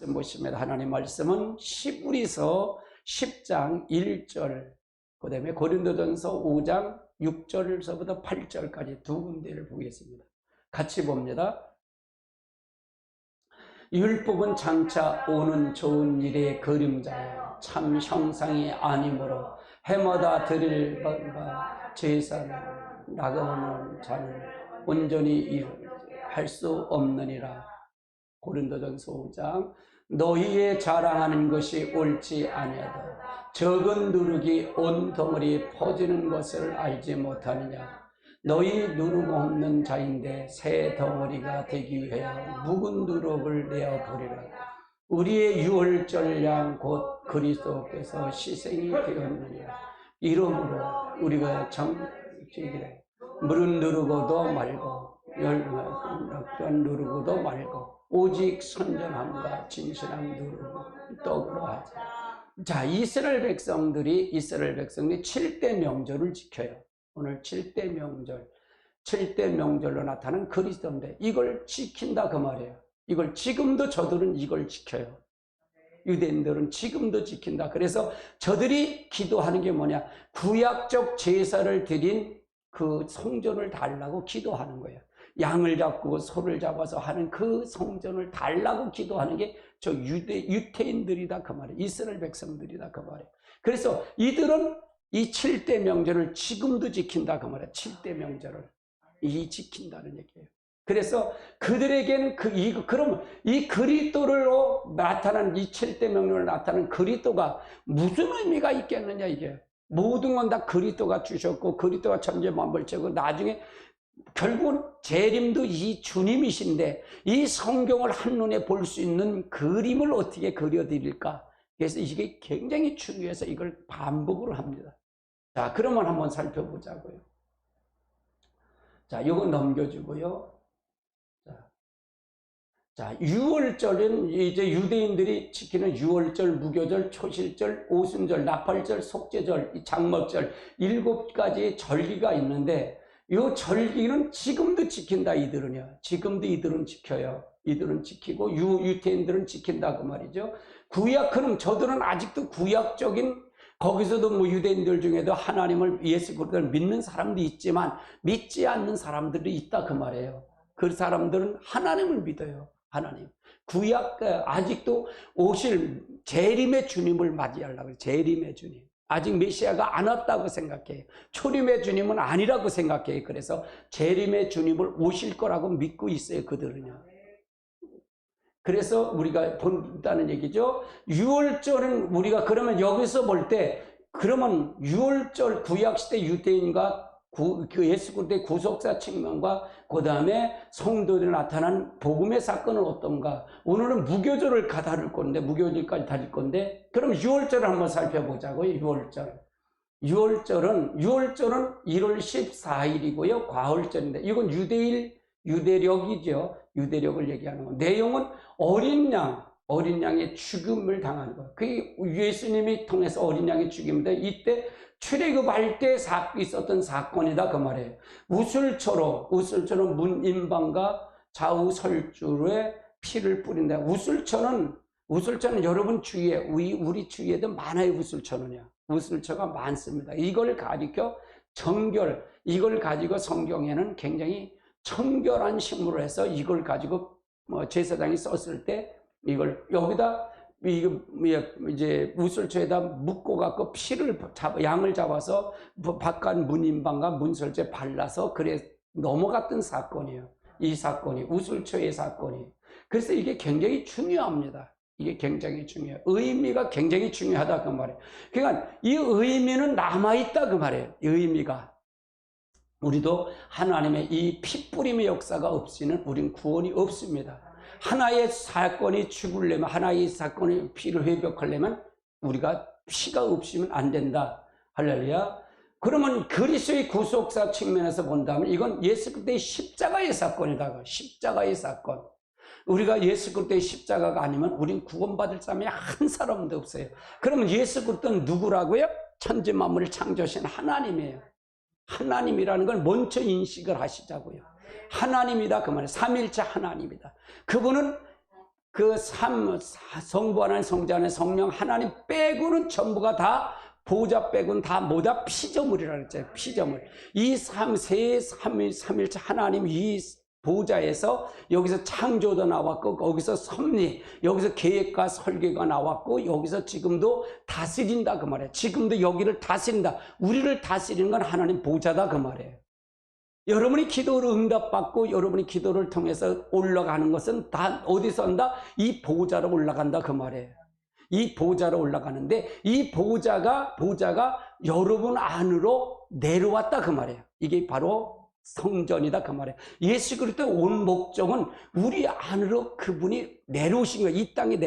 말씀 보시면 하나님 말씀은 히브리서 10장 1절, 그 다음에 고린도전서 5장 6절서부터 8절까지 두 군데를 보겠습니다. 같이 봅니다. 율법은 장차 오는 좋은 일의 그림자요 참 형상이 아니므로 해마다 드릴 것과 제사를 나가는 자는 온전히 할 수 없느니라. 고린도전서 5장 너희의 자랑하는 것이 옳지 아니하다. 적은 누룩이 온 덩어리 퍼지는 것을 알지 못하느냐. 너희 누룩 없는 자인데 새 덩어리가 되기 위해 묵은 누룩을 내어버리라. 우리의 유월절 양 곧 그리스도께서 희생이 되었느니라. 이러므로 우리가 정직이래 물은 누르고도 말고 열악한 누르고도 말고 오직 선전함과 진실함 누르고 하자. 자, 이스라엘 백성들이 7대 명절을 지켜요. 오늘 7대 명절, 7대 명절로 나타난 그리스도인데 이걸 지킨다 그 말이에요. 이걸 지금도 저들은 이걸 지켜요. 유대인들은 지금도 지킨다. 그래서 저들이 기도하는 게 뭐냐? 구약적 제사를 드린 그 성전을 달라고 기도하는 거예요. 양을 잡고 소를 잡아서 하는 그 성전을 달라고 기도하는 게 저 유태인들이다 그 말이에요. 이스라엘 백성들이다 그 말이에요. 그래서 이들은 이 7대 명절을 지금도 지킨다 그 말이에요. 7대 명절을 지킨다는 얘기예요. 그래서 그들에게는 그럼 이 그리스도로 나타나는 이 7대 명절을 나타나는 그리스도가 무슨 의미가 있겠느냐 이게. 모든 건 다 그리스도가 주셨고 그리스도가 천지만물체고 나중에 결국은 재림도 이 주님이신데 이 성경을 한눈에 볼 수 있는 그림을 어떻게 그려드릴까. 그래서 이게 굉장히 중요해서 이걸 반복을 합니다. 자, 그러면 한번 살펴보자고요. 자, 이거 넘겨주고요. 자, 유월절은 이제 유대인들이 지키는 유월절, 무교절, 초실절, 오순절, 나팔절, 속죄절, 장막절 7가지의 절기가 있는데 이 절기는 지금도 지킨다 이들은요. 지금도 이들은 지켜요. 이들은 지키고 유태인들은 지킨다 그 말이죠. 그럼 저들은 아직도 구약적인 거기서도 뭐 유대인들 중에도 하나님을 예수 그리스도를 믿는 사람도 있지만 믿지 않는 사람들도 있다 그 말이에요. 그 사람들은 하나님을 믿어요. 하나님. 아직도 오실 재림의 주님을 맞이하려고 해요. 재림의 주님. 아직 메시아가 안 왔다고 생각해요. 초림의 주님은 아니라고 생각해요. 그래서 재림의 주님을 오실 거라고 믿고 있어요. 그들은요. 그래서 우리가 본다는 얘기죠. 유월절은 우리가 그러면 여기서 볼 때 그러면 유월절 구약시대 유대인과 그 예수 그리스도의 구속사 측면과 그 다음에 성도들이 나타난 복음의 사건은 어떤가. 오늘은 무교절을 다룰 건데 무교절까지 다룰 건데 그럼 유월절을 한번 살펴보자고요. 유월절은 1월 14일이고요 과월절인데 이건 유대력이죠. 유대력을 얘기하는 거. 내용은 어린 양의 죽음을 당하는 거예요. 그게 예수님이 통해서 어린 양의 죽임인데 이때 출애굽할 때 있었던 사건이다 그 말이에요. 우슬초는 문인방과 좌우 설주에 피를 뿌린다. 우슬초는 여러분 주위에 우리 주위에도 많아요. 우슬초가 많습니다. 이걸 가리켜 정결, 이걸 가지고 성경에는 굉장히 청결한 식물을 해서 이걸 가지고 제사장이 썼을 때 이걸 여기다 이제 우슬초에다 묶고 갖고 양을 잡아서 바깥 문인방과 문설주에 발라서 그래 넘어갔던 사건이에요. 이 사건이 우슬초의 사건이. 그래서 이게 굉장히 중요합니다. 이게 굉장히 중요해요. 의미가 굉장히 중요하다 그 말이에요. 그러니까 이 의미는 남아있다 그 말이에요. 이 의미가. 우리도 하나님의 이 피뿌림의 역사가 없이는 우린 구원이 없습니다. 하나의 사건이 죽으려면 하나의 사건이 피를 회복하려면 우리가 피가 없으면 안 된다. 할렐루야. 그러면 그리스도의 구속사 측면에서 본다면 이건 예수 그리스도의 십자가의 사건이다. 십자가의 사건. 우리가 예수 그리스도의 십자가가 아니면 우린 구원받을 사람이 한 사람도 없어요. 그러면 예수 그리스도는 누구라고요? 천지 만물을 창조하신 하나님이에요. 하나님이라는 걸 먼저 인식을 하시자고요. 하나님이다 그 말이에요. 삼일체 하나님이다. 그분은 그 성부 하나님, 성자 하나님, 성령 하나님 빼고는 전부가 다, 보호자 빼고는 다 뭐다? 피조물이라고 했잖아요. 피조물. 이 삼일체 하나님 이 보호자에서 여기서 창조도 나왔고, 거기서 섭리, 여기서 계획과 설계가 나왔고, 여기서 지금도 다스린다 그 말이에요. 지금도 여기를 다스린다. 우리를 다스리는 건 하나님 보호자다 그 말이에요. 여러분이 기도를 응답받고 여러분이 기도를 통해서 올라가는 것은 다 어디서 온다? 이 보호자로 올라간다 그 말이에요. 이 보호자로 올라가는데, 이 보호자가 여러분 안으로 내려왔다 그 말이에요. 이게 바로 성전이다 그 말이에요. 예수 그리스도의 온 목적은 우리 안으로 그분이 내려오신 거예요. 이 땅에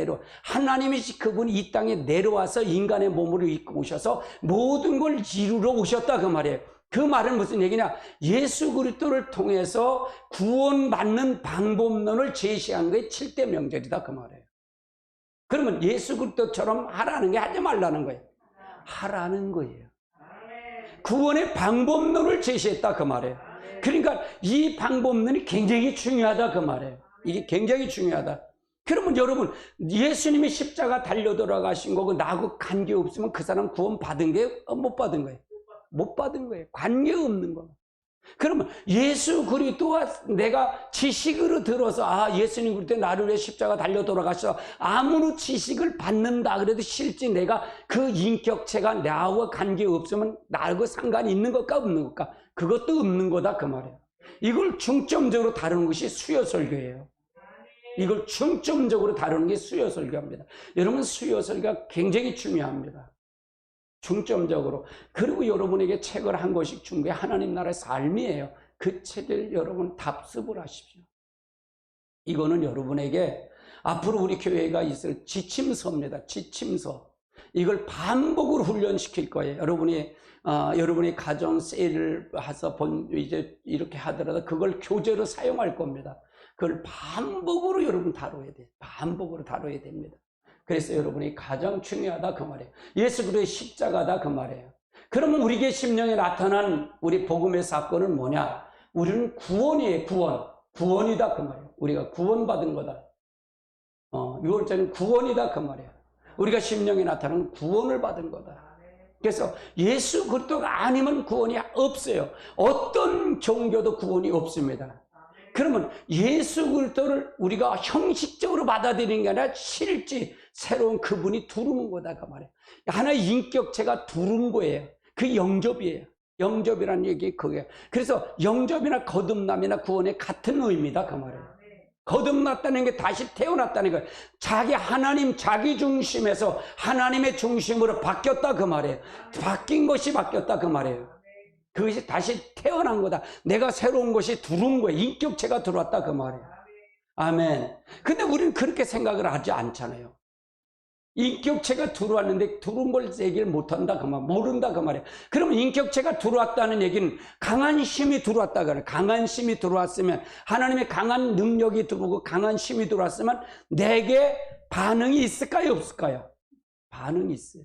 하나님이 그분이 이 땅에 내려와서 인간의 몸으로 입고 오셔서 모든 걸 이루러 오셨다 그 말이에요. 그 말은 무슨 얘기냐? 예수 그리스도를 통해서 구원받는 방법론을 제시한 게 7대 명절이다 그 말이에요. 그러면 예수 그리스도처럼 하라는 게 하지 말라는 거예요. 하라는 거예요. 구원의 방법론을 제시했다 그 말이에요. 그러니까 이 방법론이 굉장히 중요하다 그 말이에요. 이게 굉장히 중요하다. 그러면 여러분, 예수님이 십자가 달려 돌아가신 거고 나하고 관계 없으면 그 사람 구원 받은 게 못 받은 거예요. 못 받은 거예요. 관계 없는 거. 그러면 예수 그리스도와 내가 지식으로 들어서 예수님 그리스도 나를 위해 십자가 달려 돌아가셔, 아무리 지식을 받는다 그래도 실제 내가 그 인격체가 나와 관계 없으면 나하고 상관이 있는 것과 없는 것과, 그것도 없는 거다 그 말이에요. 이걸 중점적으로 다루는 것이 수요설교예요. 이걸 중점적으로 다루는 게 수요설교입니다. 여러분, 수요설교가 굉장히 중요합니다. 중점적으로. 그리고 여러분에게 책을 한 권씩 준 게 하나님 나라의 삶이에요. 그 책을 여러분 답습을 하십시오. 이거는 여러분에게 앞으로 우리 교회가 있을 지침서입니다. 지침서. 이걸 반복으로 훈련시킬 거예요. 여러분이 가정 세일을 해서 이제 이렇게 하더라도 그걸 교재로 사용할 겁니다. 그걸 반복으로 여러분 다뤄야 돼요. 반복으로 다뤄야 됩니다. 그래서 여러분이 가장 중요하다 그 말이에요. 예수 그리스도의 십자가다 그 말이에요. 그러면 우리에게 심령에 나타난 우리 복음의 사건은 뭐냐? 우리는 구원이에요. 구원이다 그 말이에요. 우리가 구원받은 거다. 6월절은 구원이다 그 말이에요. 우리가 심령에 나타나는 구원을 받은 거다. 그래서 예수 그리스도가 아니면 구원이 없어요. 어떤 종교도 구원이 없습니다. 그러면 예수 그리스도를 우리가 형식적으로 받아들이는 게 아니라 실제 새로운 그분이 두르는 거다 그 말이에요. 하나의 인격체가 두른 거예요. 그 영접이에요. 영접이라는 얘기 그게. 그래서 영접이나 거듭남이나 구원의 같은 의미다 그 말이에요. 거듭났다는 게 다시 태어났다는 거예요. 하나님 자기 중심에서 하나님의 중심으로 바뀌었다 그 말이에요. 바뀐 것이 바뀌었다 그 말이에요. 그것이 다시 태어난 거다. 내가 새로운 것이 들어온 거예요. 인격체가 들어왔다 그 말이에요. 아멘. 근데 우리는 그렇게 생각을 하지 않잖아요. 인격체가 들어왔는데 들어온 걸 얘기를 못한다 그 말, 모른다 그 말이에요. 그러면 인격체가 들어왔다는 얘기는 강한 힘이 들어왔다 그래요. 강한 힘이 들어왔으면, 하나님의 강한 능력이 들어오고 강한 힘이 들어왔으면 내게 반응이 있을까요, 없을까요? 반응이 있어요.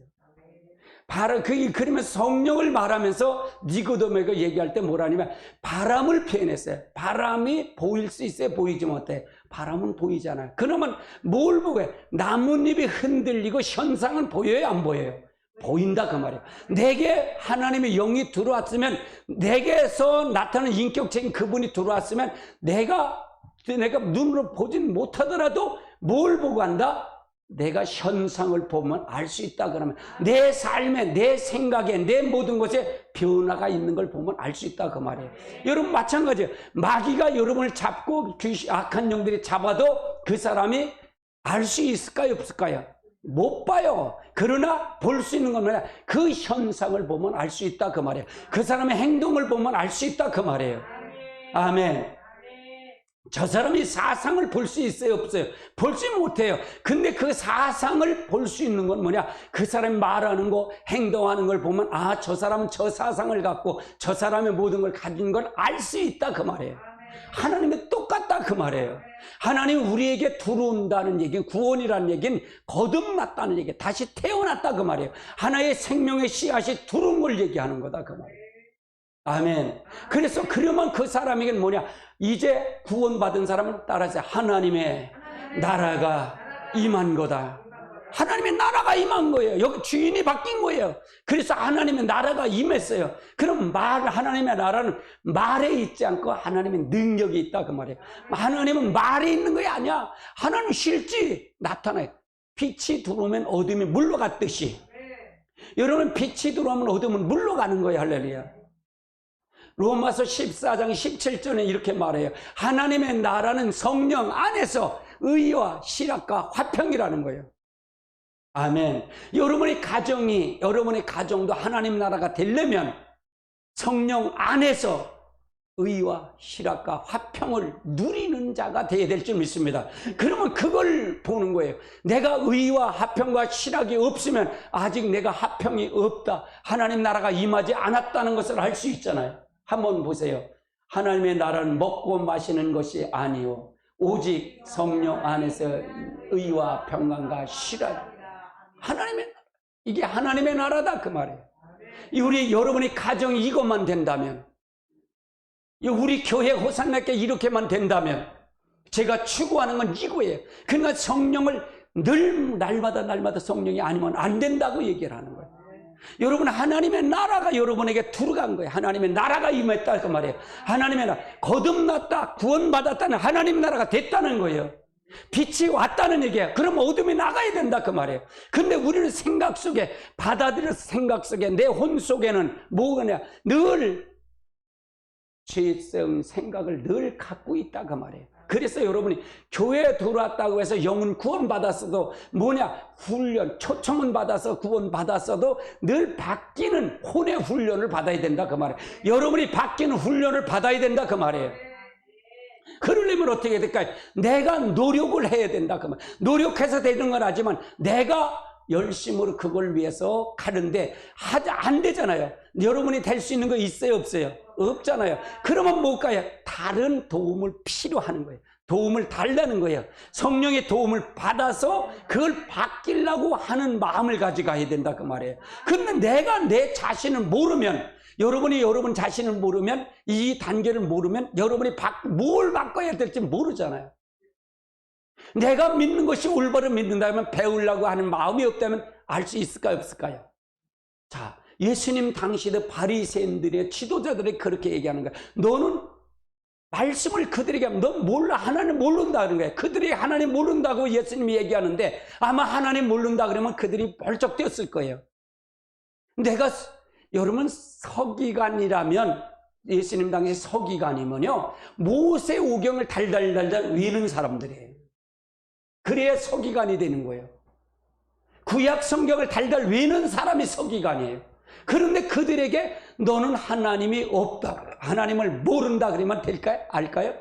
그러면 성령을 말하면서 니고데모에게 얘기할 때 뭐라냐면 바람을 표현했어요. 바람이 보일 수 있어요, 보이지 못해? 바람은 보이잖아요. 그러면 뭘 보고 해요? 나뭇잎이 흔들리고 현상은 보여요, 안 보여요? 보인다 그 말이에요. 내게 하나님의 영이 들어왔으면, 내게서 나타나는 인격적인 그분이 들어왔으면 내가 눈으로 보진 못하더라도 뭘 보고 한다? 내가 현상을 보면 알 수 있다 그러면, 내 삶에, 내 생각에, 내 모든 것에 변화가 있는 걸 보면 알 수 있다 그 말이에요. 여러분 마찬가지예요. 마귀가 여러분을 잡고 악한 영들이 잡아도 그 사람이 알 수 있을까요, 없을까요? 못 봐요. 그러나 볼 수 있는 건 뭐냐? 그 현상을 보면 알 수 있다 그 말이에요. 그 사람의 행동을 보면 알 수 있다 그 말이에요. 아멘. 저 사람이 사상을 볼 수 있어요, 없어요? 볼지 못해요. 근데 그 사상을 볼 수 있는 건 뭐냐? 그 사람이 말하는 거, 행동하는 걸 보면 저 사람은 저 사상을 갖고 저 사람의 모든 걸 가진 걸 알 수 있다 그 말이에요. 하나님이 똑같다 그 말이에요. 하나님 우리에게 들어온다는 얘기는, 구원이라는 얘기는 거듭났다는 얘기, 다시 태어났다 그 말이에요. 하나의 생명의 씨앗이 들어온 걸 얘기하는 거다 그 말이에요. 아멘. 그래서 그러면 그 사람에게는 뭐냐? 이제 구원받은 사람을 따라서 하나님의 나라가 임한 거다. 하나님의 나라가 임한 거예요. 여기 주인이 바뀐 거예요. 그래서 하나님의 나라가 임했어요. 그럼 하나님의 나라는 말에 있지 않고 하나님의 능력이 있다 그 말이에요. 하나님은 말에 있는 게 아니야. 하나님 실제 나타나요. 빛이 들어오면 어둠이 물러갔듯이. 여러분, 빛이 들어오면 어둠은 물러가는 거예요. 할렐루야. 로마서 14장 17절에 이렇게 말해요. 하나님의 나라는 성령 안에서 의와 실학과 화평이라는 거예요. 아멘. 여러분의 가정도 하나님 나라가 되려면 성령 안에서 의와 실학과 화평을 누리는 자가 되어야 될 줄 믿습니다. 그러면 그걸 보는 거예요. 내가 의와 화평과 실학이 없으면 아직 내가 화평이 없다, 하나님 나라가 임하지 않았다는 것을 알 수 있잖아요. 한번 보세요. 하나님의 나라는 먹고 마시는 것이 아니요 오직 성령 안에서 의와 평강과 실학. 이게 하나님의 나라다 그 말이에요. 여러분의 가정이 이것만 된다면, 우리 교회 호산나께 이렇게만 된다면, 제가 추구하는 건 이거예요. 그러니까 성령을 늘 날마다 성령이 아니면 안 된다고 얘기를 하는 거예요. 여러분, 하나님의 나라가 여러분에게 들어간 거예요. 하나님의 나라가 임했다 그 말이에요. 하나님의 나라, 거듭났다, 구원받았다는 하나님의 나라가 됐다는 거예요. 빛이 왔다는 얘기야. 그럼 어둠이 나가야 된다 그 말이에요. 근데 우리는 생각 속에, 받아들여서 생각 속에, 내 혼 속에는 뭐냐, 늘 죄성 생각을 늘 갖고 있다 그 말이에요. 그래서 여러분이 교회에 들어왔다고 해서 영은 구원받았어도 훈련, 초청은 받아서 구원받았어도 늘 바뀌는 혼의 훈련을 받아야 된다 그 말이에요. 여러분이 바뀌는 훈련을 받아야 된다 그 말이에요. 그러려면 어떻게 될까요? 내가 노력을 해야 된다 그 말이에요. 노력해서 되는 건 하지만 내가 열심으로 그걸 위해서 가는데 안 되잖아요. 여러분이 될 수 있는 거 있어요, 없어요? 없잖아요. 그러면 뭘까요? 다른 도움을 필요하는 거예요. 도움을 달라는 거예요. 성령의 도움을 받아서 그걸 바뀌려고 하는 마음을 가져가야 된다 그 말이에요. 근데 내가 내 자신을 모르면, 여러분이 여러분 자신을 모르면, 이 단계를 모르면 여러분이 뭘 바꿔야 될지 모르잖아요. 내가 믿는 것이 올바로 믿는다면, 배우려고 하는 마음이 없다면 알 수 있을까요, 없을까요? 자, 예수님 당시의 바리새인들의 지도자들이 그렇게 얘기하는 거예요. 너는 말씀을 그들에게 하면 너 몰라, 하나님 모른다는 거예요. 그들이 하나님 모른다고 예수님이 얘기하는데 아마 하나님 모른다 그러면 그들이 벌쩍 뛰었을 거예요. 여러분, 서기관이라면, 예수님 당시 서기관이면요, 모세 오경을 달달 외는 사람들이에요. 그래야 서기관이 되는 거예요. 구약 성경을 달달 외는 사람이 서기관이에요. 그런데 그들에게 너는 하나님이 없다, 하나님을 모른다 그러면 될까요? 알까요?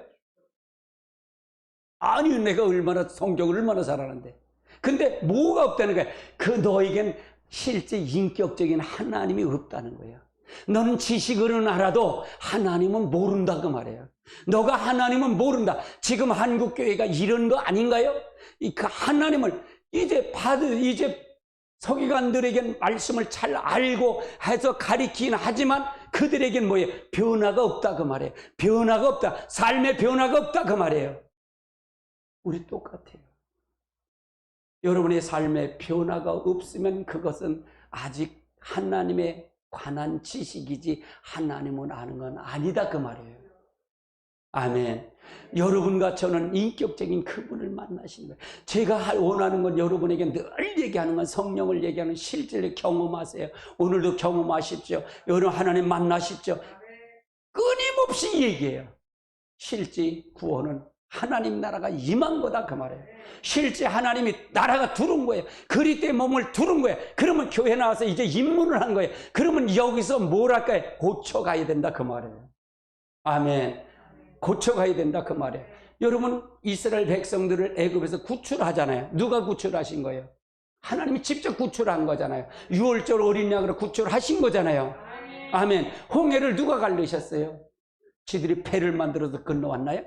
아니, 내가 성경을 얼마나 잘 아는데. 근데 뭐가 없다는 거예요? 너에겐 실제 인격적인 하나님이 없다는 거예요. 너는 지식으로는 알아도 하나님은 모른다 그 말이에요. 너가 하나님은 모른다. 지금 한국교회가 이런 거 아닌가요? 그 하나님을 이제 서기관들에겐 말씀을 잘 알고 해서 가리키긴 하지만 그들에겐 뭐예요? 변화가 없다 그 말이에요. 변화가 없다. 삶의 변화가 없다 그 말이에요. 우리 똑같아요. 여러분의 삶에 변화가 없으면 그것은 아직 하나님에 관한 지식이지 하나님은 아는 건 아니다 그 말이에요. 아멘. 여러분과 저는 인격적인 그분을 만나시는 거예요. 제가 원하는 건, 여러분에게 늘 얘기하는 건, 성령을 얘기하는 실제를 경험하세요. 오늘도 경험하십시오. 여러분 하나님 만나십시오. 끊임없이 얘기해요. 실제 구원은 하나님 나라가 임한 거다 그 말이에요. 실제 하나님이 나라가 들어온 거예요. 그리스도의 몸을 들어온 거예요. 그러면 교회 나와서 이제 입문을 한 거예요. 그러면 여기서 뭘 할까요? 고쳐가야 된다 그 말이에요. 아멘. 고쳐가야 된다 그 말이에요. 여러분, 이스라엘 백성들을 애굽에서 구출하잖아요. 누가 구출하신 거예요? 하나님이 직접 구출한 거잖아요. 6월절 어린 양으로 구출하신 거잖아요. 아멘. 홍해를 누가 갈르셨어요? 지들이 배를 만들어서 건너왔나요?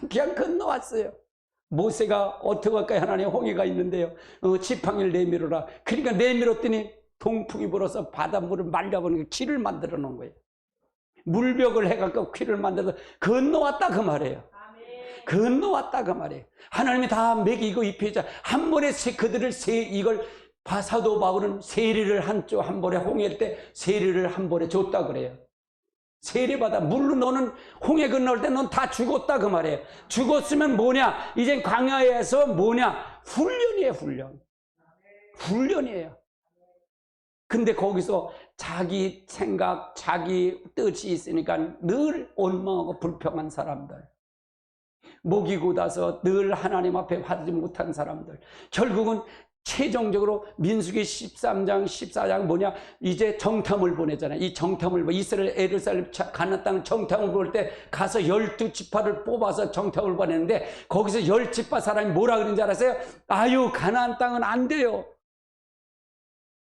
그냥 건너왔어요. 모세가 어떻게 할까요? 하나님, 홍해가 있는데요, 지팡이를 내밀어라. 그러니까 내밀었더니 동풍이 불어서 바닷물을 말려버리는 길을 만들어 놓은 거예요. 물벽을 해갖고 길을 만들어서 건너왔다 그 말이에요. 건너왔다 그 말이에요. 하나님이 다 먹이고 입히자 한 번에 그들을 이걸 사도 바울은 세례를 한 번에 홍해일 때 세례를 한 번에 줬다 그래요. 세례받아. 물론 너는 홍해 건널 때 넌 다 죽었다 그 말이에요. 죽었으면 뭐냐? 이제 광야에서 뭐냐? 훈련이에요, 훈련. 훈련이에요. 근데 거기서 자기 생각, 자기 뜻이 있으니까 늘 원망하고 불평한 사람들, 목이 굳어서 늘 하나님 앞에 하지 못한 사람들, 결국은 최종적으로 민수기 13장 14장 뭐냐, 이제 정탐을 보내잖아요. 이 정탐을 이스라엘 예루살렘 가나안 땅 정탐을 볼 때 가서 12지파를 뽑아서 정탐을 보내는데 거기서 10지파 사람이 뭐라 그러는지 알았어요? 아유, 가나안 땅은 안 돼요.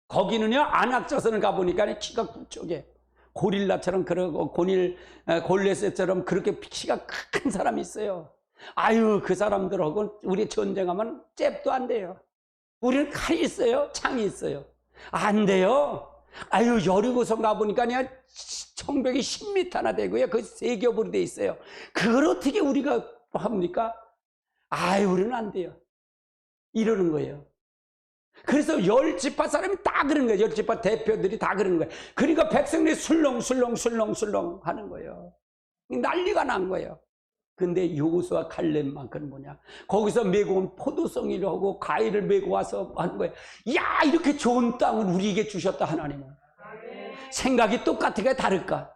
거기는요, 안악자선을 가보니까 키가 굵적해. 고릴라처럼 그러고 골레셋처럼 그렇게 키가 큰 사람이 있어요. 아유, 그 사람들하고 우리 전쟁하면 잽도 안 돼요. 우리는 칼이 있어요, 창이 있어요. 안 돼요. 아유, 여리고성 가보니까 그냥 청벽이 10m나 되고요. 그 세 겹으로 돼 있어요. 그걸 어떻게 우리가 합니까? 아유, 우리는 안 돼요. 이러는 거예요. 그래서 10지파 사람이 다 그런 거예요. 10지파 대표들이 다 그런 거예요. 그러니까 백성들이 술렁술렁 하는 거예요. 난리가 난 거예요. 근데 여호수아 갈렙만큼 뭐냐, 거기서 메고 온 포도송이를 하고 과일을 메고 와서 하는 거예요. 야, 이렇게 좋은 땅을 우리에게 주셨다 하나님은. 생각이 똑같을까 다를까?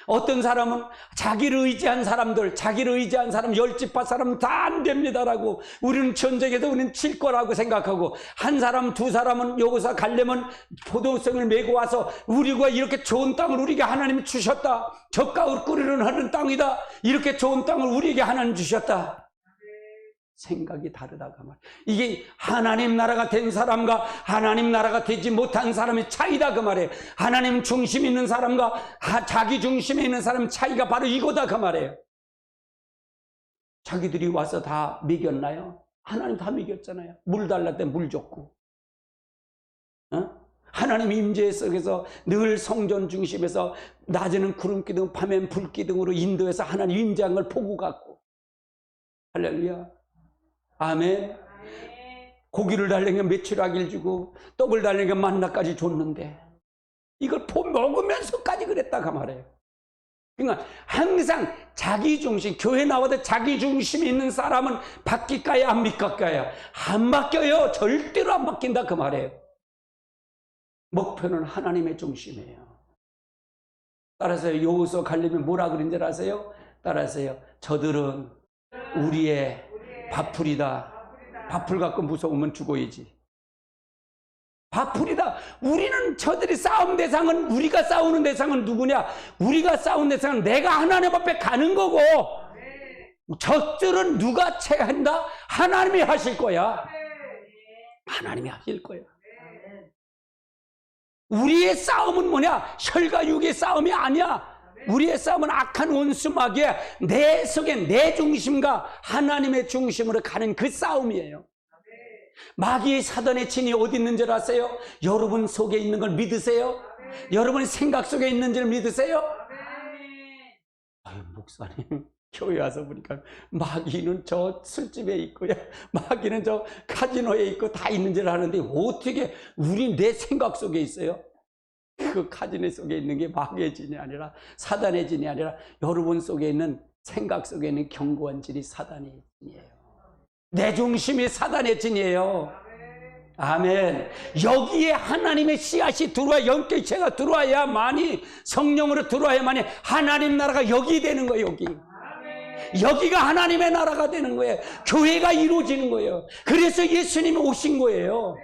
어떤 사람은 자기를 의지한 사람 10지파 사람은 다 안 됩니다라고, 우리는 전쟁에서 우리는 칠 거라고 생각하고, 한 사람 두 사람은 여호수아 갈렙은 포도송을 메고 와서 우리가 이렇게 좋은 땅을 우리에게 하나님이 주셨다, 젖가을 끓이는 하는 땅이다, 이렇게 좋은 땅을 우리에게 하나님 주셨다. 생각이 다르다가 말. 이게 하나님 나라가 된 사람과 하나님 나라가 되지 못한 사람의 차이다 그 말이에요. 하나님 중심에 있는 사람과 자기 중심에 있는 사람의 차이가 바로 이거다 그 말이에요. 자기들이 와서 다 먹였나요? 하나님 다 먹였잖아요. 물 달랄 때 물 줬고, 하나님 임재 속에서 늘 성전 중심에서 낮에는 구름 기둥, 밤엔 불 기둥으로 인도해서 하나님 임재한 걸 보고 갔고. 할렐루야. 아멘. 고기를 달래니까 메추라기를 주고 떡을 달래니까 만나까지 줬는데 이걸 먹으면서까지 그랬다 그 말이에요. 그러니까 항상 자기 중심, 교회 나와도 자기 중심이 있는 사람은 바뀔까요? 안 바뀔까요? 안 바뀌어요. 절대로 안 바뀐다 그 말이에요. 목표는 하나님의 중심이에요. 따라서 여호수아 갈렙이 뭐라 그런지 아세요? 따라서요, 저들은 우리의 밥풀이다. 밥풀 갖고 무서우면 죽어야지. 밥풀이다. 우리는, 저들이 싸움 대상은, 우리가 싸우는 대상은 누구냐? 우리가 싸우는 대상은 내가 하나님 앞에 가는 거고, 저들은 누가 체한다? 하나님이 하실 거야. 하나님이 하실 거야. 우리의 싸움은 뭐냐? 혈과 육의 싸움이 아니야. 우리의 싸움은 악한 원수마귀야. 내 속에 내 중심과 하나님의 중심으로 가는 그 싸움이에요. 마귀의 사단의 진이 어디 있는 줄 아세요? 여러분 속에 있는 걸 믿으세요? 여러분의 생각 속에 있는 줄 믿으세요? 아유, 목사님, 교회 와서 보니까 마귀는 저 술집에 있고요, 마귀는 저 카지노에 있고 다 있는 줄 아는데 어떻게 우리 내 생각 속에 있어요? 그 카지노 속에 있는 게 마귀의 진이 아니라, 사단의 진이 아니라 여러분 속에 있는 생각 속에 있는 견고한 진이 사단의 진이에요. 내 중심이 사단의 진이에요. 아멘. 여기에 하나님의 씨앗이 들어와, 영계체가 들어와야만이, 성령으로 들어와야만이 하나님 나라가 여기 되는 거예요. 여기가 하나님의 나라가 되는 거예요. 교회가 이루어지는 거예요. 그래서 예수님이 오신 거예요.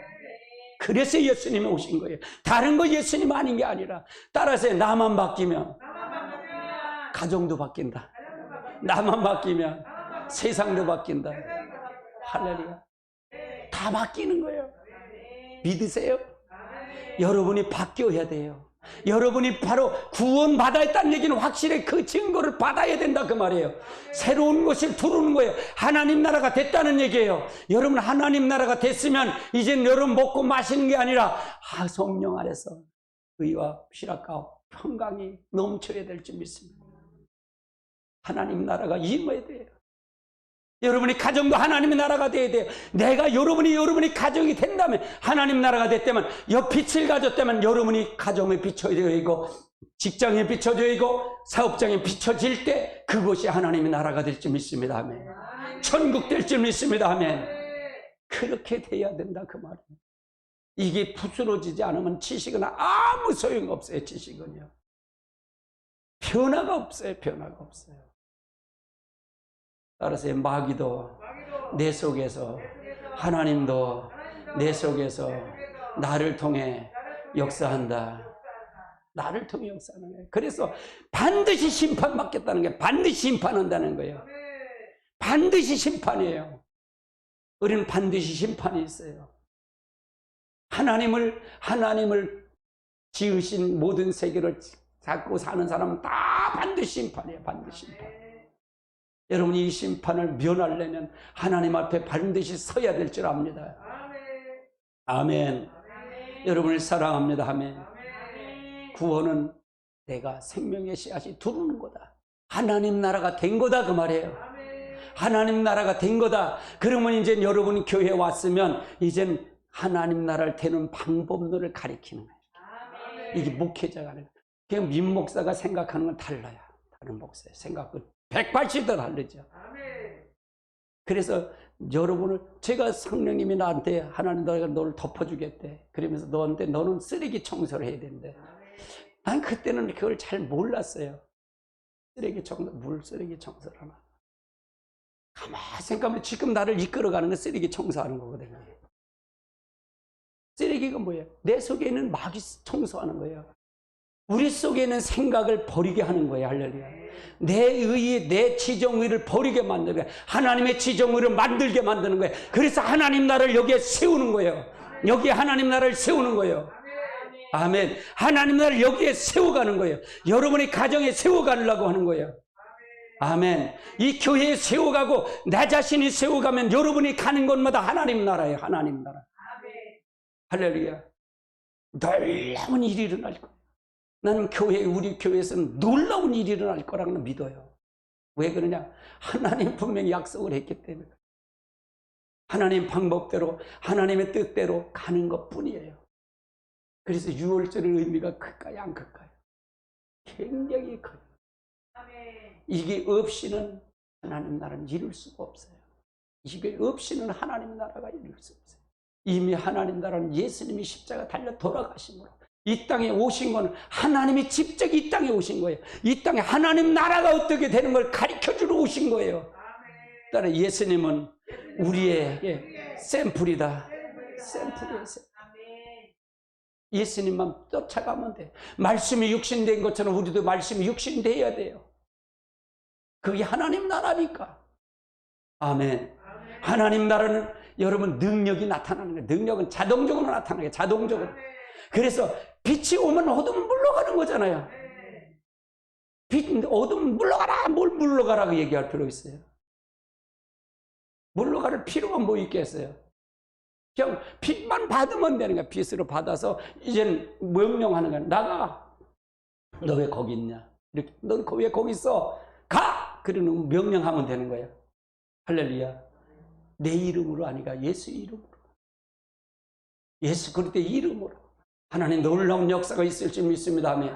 그래서 예수님이 오신 거예요. 다른 거 예수님 아닌 게 아니라. 따라서 나만 바뀌면 가정도 바뀐다. 나만 바뀌면 세상도 바뀐다. 할렐루야. 다 바뀌는 거예요. 믿으세요? 여러분이 바뀌어야 돼요. 여러분이 바로 구원받아야 했다는 얘기는 확실히 그 증거를 받아야 된다 그 말이에요. 새로운 것이 들어오는 거예요. 하나님 나라가 됐다는 얘기예요. 여러분 하나님 나라가 됐으면 이젠 여러분 먹고 마시는 게 아니라 성령 안에서 의와 피락과 평강이 넘쳐야 될 줄 믿습니다. 하나님 나라가 임해야 돼요. 여러분이 가정도 하나님의 나라가 되어야 돼요. 내가 여러분이 가정이 된다면, 하나님 나라가 됐다면, 빛을 가졌다면 여러분이 가정에 비춰져야 되고, 직장에 비춰져야 되고, 사업장에 비춰질 때 그것이 하나님의 나라가 될 줄 믿습니다. 아멘. 천국 될 줄 믿습니다. 아멘. 그렇게 돼야 된다 그 말이에요. 이게 부스러지지 않으면 지식은 아무 소용없어요. 지식은요. 변화가 없어요. 변화가 없어요. 따라서 마귀도 내 속에서, 하나님도 내 속에서 나를 통해 역사한다. 나를 통해 역사하는 거예요. 그래서 반드시 심판받겠다는 거예요. 반드시 심판한다는 거예요. 반드시 심판이에요. 우리는 반드시 심판이 있어요. 하나님을 지으신 모든 세계를 잡고 사는 사람은 다 반드시 심판이에요. 반드시 심판. 여러분이 이 심판을 면하려면 하나님 앞에 반드시 서야 될 줄 압니다. 아멘. 여러분을 사랑합니다. 아멘. 구원은 내가 생명의 씨앗이 두르는 거다. 하나님 나라가 된 거다 그 말이에요. 하나님 나라가 된 거다. 그러면 이제 여러분이 교회에 왔으면 이젠 하나님 나라를 되는 방법론을 가리키는 거예요. 이게 목회자가 하는 거예요. 그냥 민목사가 생각하는 건 달라요. 다른 목사의 생각은 180도 다르죠. 그래서 여러분을, 제가 성령님이 나한테 하나님 너를 덮어주겠대. 그러면서 너는 쓰레기 청소를 해야 된대. 난 그때는 그걸 잘 몰랐어요. 쓰레기 청소를 하나. 가만히 생각하면 지금 나를 이끌어가는 건 쓰레기 청소하는 거거든요. 쓰레기가 뭐예요? 내 속에 있는 마귀 청소하는 거예요. 우리 속에 있는 생각을 버리게 하는 거예요. 할렐루야. 내 의의, 내 지정의를 버리게 만드는 거예요. 하나님의 지정의를 만들게 만드는 거예요. 그래서 하나님 나라를 여기에 세우는 거예요. 여기에 하나님 나라를 세우는 거예요. 아멘. 하나님 나라를 여기에 세워가는 거예요. 여러분의 가정에 세워가려고 하는 거예요. 아멘. 이 교회에 세워가고 나 자신이 세워가면 여러분이 가는 곳마다 하나님 나라예요. 하나님 나라. 할렐루야. 놀라운 일이 일어날 거예요. 나는 우리 교회에서는 놀라운 일이 일어날 거라고 믿어요. 왜 그러냐? 하나님 분명히 약속을 했기 때문에. 하나님 방법대로, 하나님의 뜻대로 가는 것 뿐이에요. 그래서 6월절의 의미가 클까요? 안 클까요? 굉장히 커요. 이게 없이는 하나님 나라는 이룰 수가 없어요. 이게 없이는 하나님 나라가 이룰 수 없어요. 이미 하나님 나라는 예수님이 십자가 달려 돌아가심으로 이 땅에 오신 거는 하나님이 직접 이 땅에 오신 거예요. 이 땅에 하나님 나라가 어떻게 되는 걸 가르쳐주러 오신 거예요. 따라 예수님은 우리의 샘플이다. 샘플이에요. 예수님만 쫓아가면 돼. 말씀이 육신된 것처럼 우리도 말씀이 육신되어야 돼요. 그게 하나님 나라니까. 아멘. 하나님 나라는 여러분 능력이 나타나는 거예요. 능력은 자동적으로 나타나는 거예요. 자동적으로. 그래서 빛이 오면 어둠은 물러가는 거잖아요. 어둠은 물러가라. 뭘 물러가라고 얘기할 필요 있어요. 물러갈 필요가 뭐 있겠어요. 그냥 빛만 받으면 되는 거야. 빛으로 받아서 이제는 명령하는 거야. 나가. 너 왜 거기 있냐? 이렇게. 너 왜 거기 있어? 가! 그러는 명령하면 되는 거야. 할렐루야. 내 이름으로 아니가 예수 이름으로. 예수 그리스도의 이름으로. 하나님 놀라운 역사가 있을 줄 믿습니다. 아멘.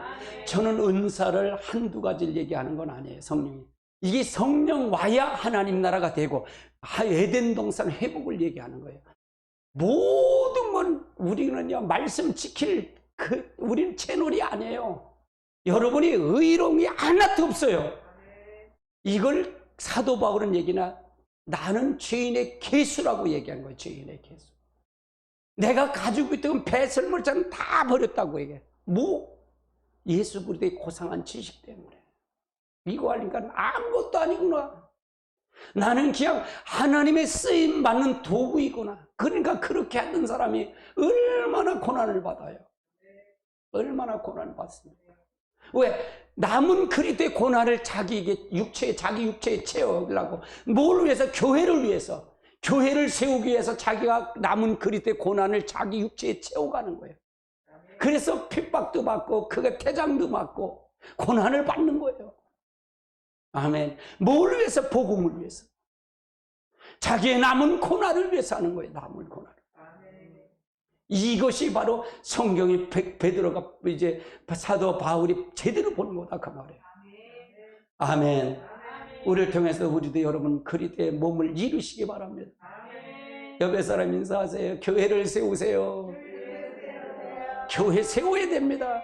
저는 은사를 한두 가지를 얘기하는 건 아니에요. 성령이. 이게 성령 와야 하나님 나라가 되고 에덴 동산 회복을 얘기하는 거예요. 모든 건 우리는요 말씀 지킬 우리는 채널이 아니에요. 여러분이 의로운 게 하나도 없어요. 이걸 사도 바울은 얘기나 나는 죄인의 개수라고 얘기한 거예요. 죄인의 개수. 내가 가지고 있던 배설물자는 다 버렸다고 얘기해. 뭐? 예수 그리스도의 고상한 지식 때문에. 이거 하니까 아무것도 아니구나. 나는 그냥 하나님의 쓰임 받는 도구이구나. 그러니까 그렇게 하던 사람이 얼마나 고난을 받아요. 얼마나 고난을 받습니까? 왜? 남은 그리스도의 고난을 자기 육체에 채우려고. 뭘 위해서? 교회를 위해서. 교회를 세우기 위해서 자기가 남은 그리스도의 고난을 자기 육체에 채워가는 거예요. 그래서 핍박도 받고 그가 태장도 받고 고난을 받는 거예요. 아멘. 뭘 위해서? 복음을 위해서. 자기의 남은 고난을 위해서 하는 거예요. 남은 고난. 이것이 바로 성경이 베드로가 이제 사도 바울이 제대로 보는 거다 그 말이에요. 아멘. 우리를 통해서 우리도 여러분 그리스도의 몸을 이루시기 바랍니다. 옆에 사람 인사하세요. 교회를 세우세요. 교회 세워야 됩니다.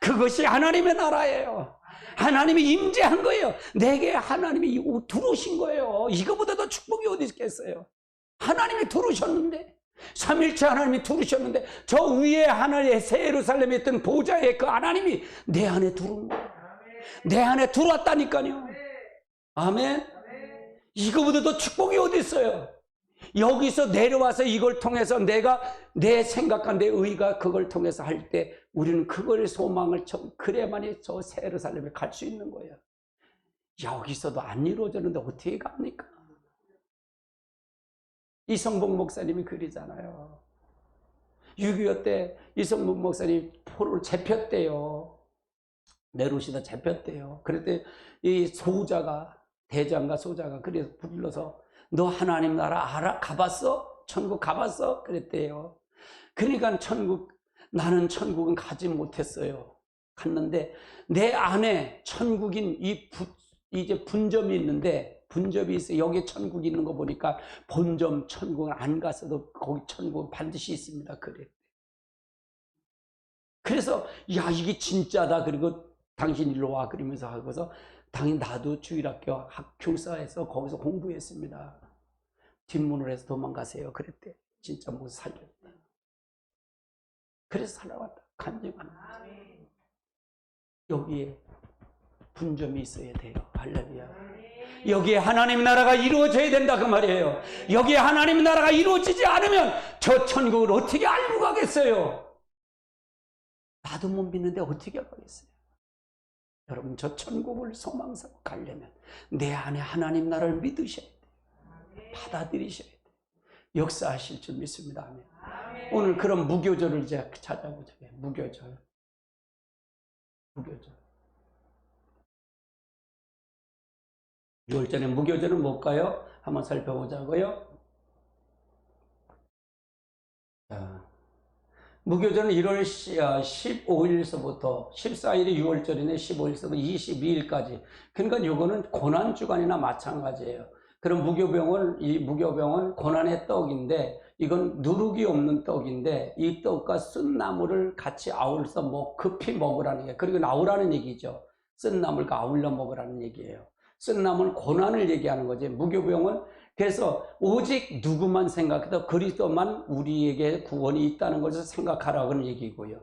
그것이 하나님의 나라예요. 하나님이 임재한 거예요. 내게 하나님이 들어오신 거예요. 이거보다 더 축복이 어디 있겠어요. 하나님이 들어오셨는데, 삼일체 하나님이 들어오셨는데, 저 위에 하늘의 새 예루살렘에 있던 보좌에 그 하나님이 내 안에 들어온 거예요. 내 안에 들어왔다니까요. 아멘. 이거보다 더 축복이 어디 있어요. 여기서 내려와서 이걸 통해서 내가 내 생각과 내 의가 그걸 통해서 할 때 우리는 그걸 소망을 그래야만이 저 새 예루살렘에 갈 수 있는 거예요. 여기서도 안 이루어졌는데 어떻게 갑니까? 이성복 목사님이 그러잖아요. 6.25 때 이성복 목사님 포로를 잡혔대요. 내루시다 잡혔대요. 그랬더니 이 소자가, 대장과 소자가 그래서 불러서 너 하나님 나라 알아? 가봤어? 천국 가봤어? 그랬대요. 그러니까 나는 천국은 가지 못했어요. 갔는데 내 안에 천국인 이제 분점이 있는데, 분점이 있어요. 여기 천국이 있는 거 보니까 본점 천국은 안 갔어도 거기 천국은 반드시 있습니다. 그래. 그래서 야 이게 진짜다. 그리고 당신 일로 와 그러면서 하고서 당연히 나도 주일학교 교사에서 거기서 공부했습니다. 뒷문으로 해서 도망가세요. 그랬대. 진짜 못 살렸다. 그래서 살아왔다. 간증합니다. 여기에 분점이 있어야 돼요. 할렐루야. 여기에 하나님 나라가 이루어져야 된다 그 말이에요. 여기에 하나님 나라가 이루어지지 않으면 저 천국을 어떻게 알고 가겠어요? 나도 못 믿는데 어떻게 가겠어요? 여러분 저 천국을 소망하고 가려면 내 안에 하나님 나라를 믿으셔야 돼요. 받아들이셔야 돼요. 역사하실 줄 믿습니다. 아멘. 오늘 그런 무교절을 이제 찾아보죠. 무교절. 무교절. 6월절에 무교절은 뭘까요? 한번 살펴보자고요. 자, 무교절은 1월 15일서부터 14일이 6월절이네. 15일서부터 22일까지. 그러니까 이거는 고난주간이나 마찬가지예요. 그럼 이 무교병은 고난의 떡인데, 이건 누룩이 없는 떡인데, 이 떡과 쓴 나물을 같이 아울러서 급히 먹으라는 얘기예요. 그리고 나오라는 얘기죠. 쓴 나물과 아울러 먹으라는 얘기예요. 쓴 나물 고난을 얘기하는 거지. 무교병은 그래서 오직 누구만 생각해도 그리스도만 우리에게 구원이 있다는 것을 생각하라고 하는 얘기고요.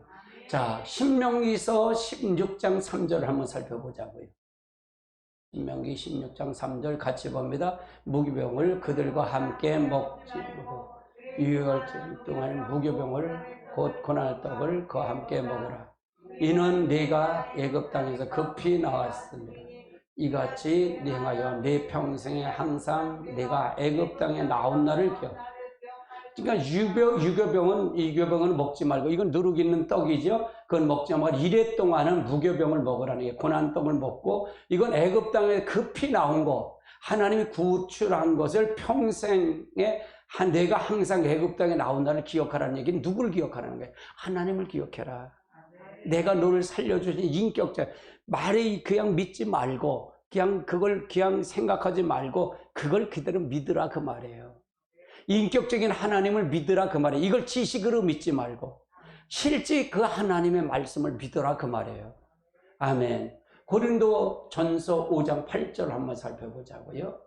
자, 신명기서 16장 3절을 한번 살펴보자고요. 신명기 16장 3절 같이 봅니다. 무교병을 그들과 함께 먹지 말고 6개월 동안 무교병을 곧 고난의 떡을 그와 함께 먹으라. 이는 네가 애굽 땅에서 급히 나왔습니다. 이같이 네 행하여 내 평생에 항상 내가 애굽 땅에 나온 날을 기억. 그러니까 유교병은 먹지 말고, 이건 누룩 있는 떡이죠. 그건 먹지 말고 1회 동안은 무교병을 먹으라는 게, 고난 떡을 먹고, 이건 애굽 땅에 급히 나온 거, 하나님이 구출한 것을 평생에 내가 항상 애굽 땅에 나온 날을 기억하라는 얘기는 누구를 기억하라는 거예요? 하나님을 기억해라. 내가 너를 살려주신 인격자. 말이 그냥 믿지 말고, 그냥 생각하지 말고, 그걸 그대로 믿으라 그 말이에요. 인격적인 하나님을 믿으라 그 말이에요. 이걸 지식으로 믿지 말고, 실제 그 하나님의 말씀을 믿으라 그 말이에요. 아멘. 고린도 전서 5장 8절 한번 살펴보자고요.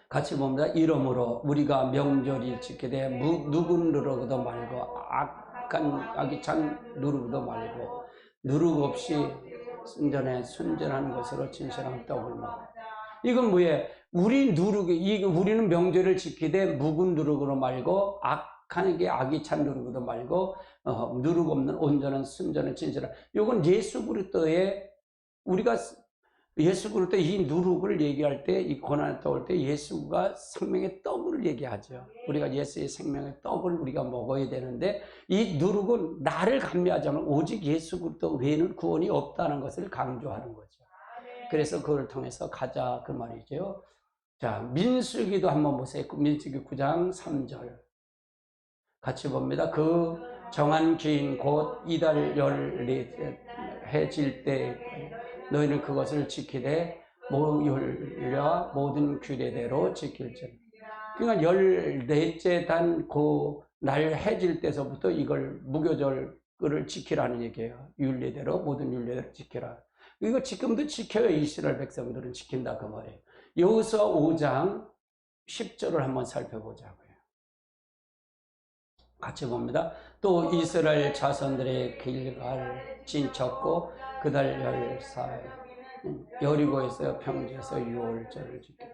같이 봅니다. 이러므로 우리가 명절을 지키되 누군 누르고도 말고 아기찬 누르고도 말고 누룩 없이 순전한 것으로 진실한 떡을 먹어. 이건 뭐예요? 우리는 명절을 지키되 묵은 누룩으로 말고 아기찬 누룩으로 말고 누룩 없는 온전한 순전한 진실한. 이건 예수 그리스도의 우리가 예수 그리스도 이 누룩을 얘기할 때, 이 고난을 떠올 때 예수가 생명의 떡을 얘기하죠. 우리가 예수의 생명의 떡을 우리가 먹어야 되는데, 이 누룩은 나를 감미하자면 오직 예수 그리스도 외에는 구원이 없다는 것을 강조하는 거죠. 그래서 그걸 통해서 가자 그 말이죠. 자, 민수기도 한번 보세요. 민수기 9장 3절. 같이 봅니다. 그 정한 기인 곧 이달 열해질 때 너희는 그것을 지키되 모율과 모든 규례대로 지킬지라. 그러니까 14째 단 그 날 해질 때서부터 이걸 무교절을 지키라는 얘기예요. 율례대로 모든 율례대로 지켜라. 이거 지금도 지켜요. 이스라엘 백성들은 지킨다 그 말이에요. 여호수아 5장 10절을 한번 살펴보자고요. 같이 봅니다. 또 이스라엘 자손들의 길갈 진쳤고 그달 14일 여리고에서 평지에서 유월절을 지켜.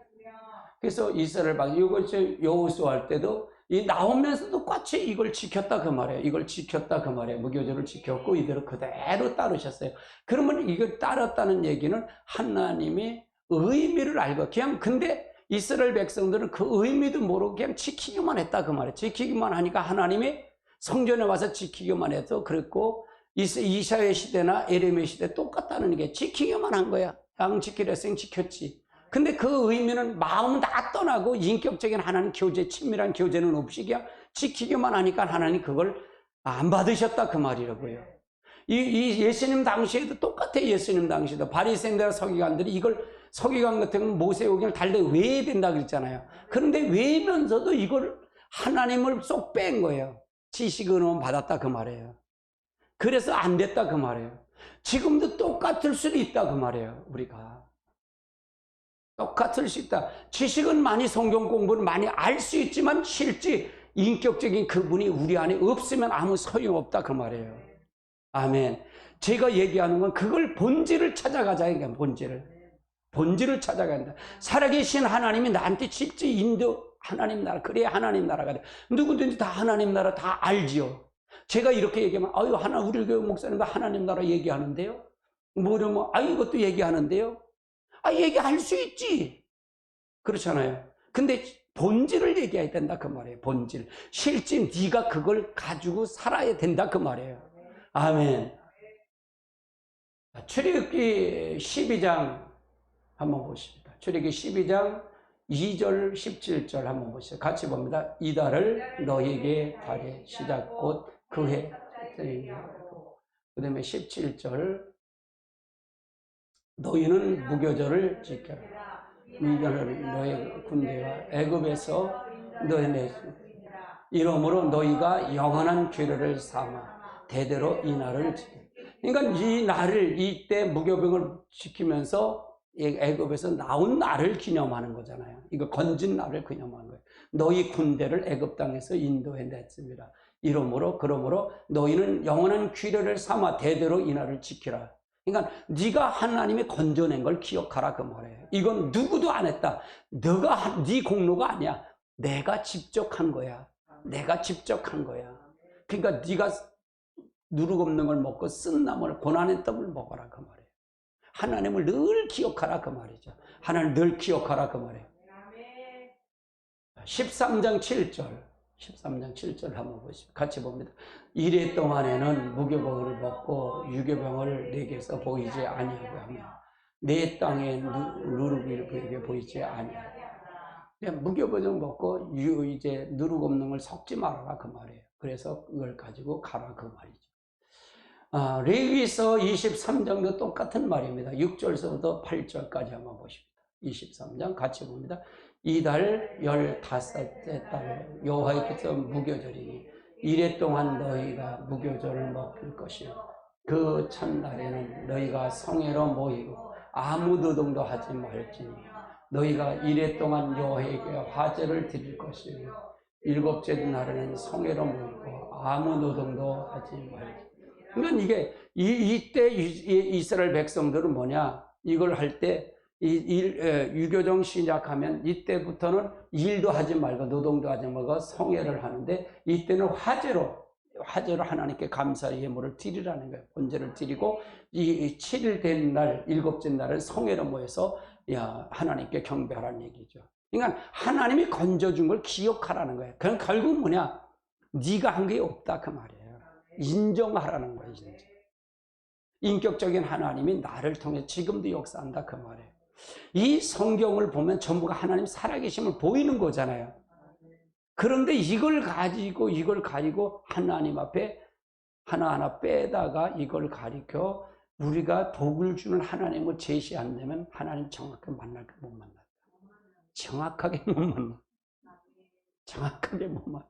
그래서 이스라엘 방 이걸 여호수아 할 때도 이 나오면서도 똑같이 이걸 지켰다 그 말이에요. 이걸 지켰다 그 말이에요. 무교절을 지켰고 이대로 그대로 따르셨어요. 그러면 이걸 따랐다는 얘기는 하나님의 의미를 알고 그냥 근데 이스라엘 백성들은 그 의미도 모르고 그냥 지키기만 했다 그 말이에요. 지키기만 하니까 하나님이 성전에 와서 지키기만 해도 그랬고 이사야 시대나 에레미야 시대 똑같다는 게 지키기만 한 거야. 양 지키려 했으니 지켰지. 근데 그 의미는 마음은 다 떠나고 인격적인 하나님 교제, 친밀한 교제는 없이 그냥 지키기만 하니까 하나님 그걸 안 받으셨다 그 말이라고요. 이 예수님 당시에도 똑같아. 예수님 당시에도 바리새인들과 서기관들이 이걸 서기관 같은 건 모세오경을 달래 외워야 된다 그랬잖아요. 그런데 외면서도 이걸 하나님을 쏙 뺀 거예요. 지식은 받았다 그 말이에요. 그래서 안 됐다 그 말이에요. 지금도 똑같을 수도 있다 그 말이에요. 우리가 똑같을 수 있다. 지식은 많이 성경 공부는 많이 알 수 있지만 실제 인격적인 그분이 우리 안에 없으면 아무 소용없다 그 말이에요. 아멘. 제가 얘기하는 건 그걸 본질을 찾아가자. 그러니까 본질을 찾아가야 한다. 살아계신 하나님이 나한테 실제 인도 하나님 나라, 그래야 하나님 나라가 돼. 누구든지 다 하나님 나라 다 알지요. 제가 이렇게 얘기하면 아유 우리 교회 목사님도 하나님 나라 얘기하는데요. 뭐냐면 이것도 얘기하는데요. 얘기할 수 있지. 그렇잖아요. 근데 본질을 얘기해야 된다 그 말이에요. 본질. 실제 네가 그걸 가지고 살아야 된다 그 말이에요. 아멘. 출애굽기 12장 한번 보십니다. 출애굽기 12장 2절 17절 한번 보시죠. 같이 봅니다. 이달을 너희에게 달의 시작 곧 그해. 그 다음에 17절 너희는 무교절을 지켜라. 이날을 너희 군대가 애굽에서 너희 내수 이러므로 너희가 영원한 규례를 삼아 대대로 이 날을 지켜. 그러니까 이 날을 이때 무교병을 지키면서 애굽에서 나온 날을 기념하는 거잖아요. 이거 건진 날을 기념하는 거예요. 너희 군대를 애굽 땅에서 인도해 냈습니다. 그러므로 너희는 영원한 규례를 삼아 대대로 이 날을 지키라. 그러니까 네가 하나님이 건져낸 걸 기억하라 그 말이에요. 이건 누구도 안 했다. 너가 네 공로가 아니야. 내가 직접 한 거야. 내가 직접 한 거야. 그러니까 네가 누룩 없는 걸 먹고 쓴 나물 고난의 떡을 먹어라 그 말이에요. 하나님을 늘 기억하라 그 말이죠. 하나님을 늘 기억하라 그 말이에요. 13장 7절 한번 보시죠. 같이 봅니다. 이래 동안에는 무교병을 먹고 유교병을 내게서 보이지 아니하고 하며 내 땅에 누룩이 보이지 아니하고. 무교병을 먹고 이제 누룩 없는 걸 섞지 말아라 그 말이에요. 그래서 그걸 가지고 가라 그 말이죠. 레위기서 23장도 똑같은 말입니다. 6절서부터 8절까지 한번 보십니다. 23장 같이 봅니다. 이달 15째 달 여호와께서 무교절이니 이래 동안 너희가 무교절을 먹을 것이요 그 첫날에는 너희가 성회로 모이고 아무 노동도 하지 말지니 너희가 이래 동안 여호와에게 화제를 드릴 것이요 일곱째 날에는 성회로 모이고 아무 노동도 하지 말지니. 그러니까 이게 이때 이스라엘 백성들은 뭐냐, 이걸 할 때 유교정 시작하면 이때부터는 일도 하지 말고 노동도 하지 말고 성회를 하는데 이때는 화제로 하나님께 감사의 예물을 드리라는 거예요. 번제를 드리고 이 7일 된 날, 일곱째 날은 성회로 모여서 하나님께 경배하라는 얘기죠. 그러니까 하나님이 건져준 걸 기억하라는 거예요. 그럼 결국 뭐냐, 네가 한 게 없다 그 말이에요. 인정하라는 거예요. 인격적인 하나님이 나를 통해 지금도 역사한다 그 말이에요. 이 성경을 보면 전부가 하나님 살아계심을 보이는 거잖아요. 그런데 이걸 가지고 하나님 앞에 하나하나 빼다가 이걸 가리켜 우리가 복을 주는 하나님을 제시 안 되면 하나님 정확하게 만날까 못 만나. 정확하게 못 만나. 정확하게 못 만나.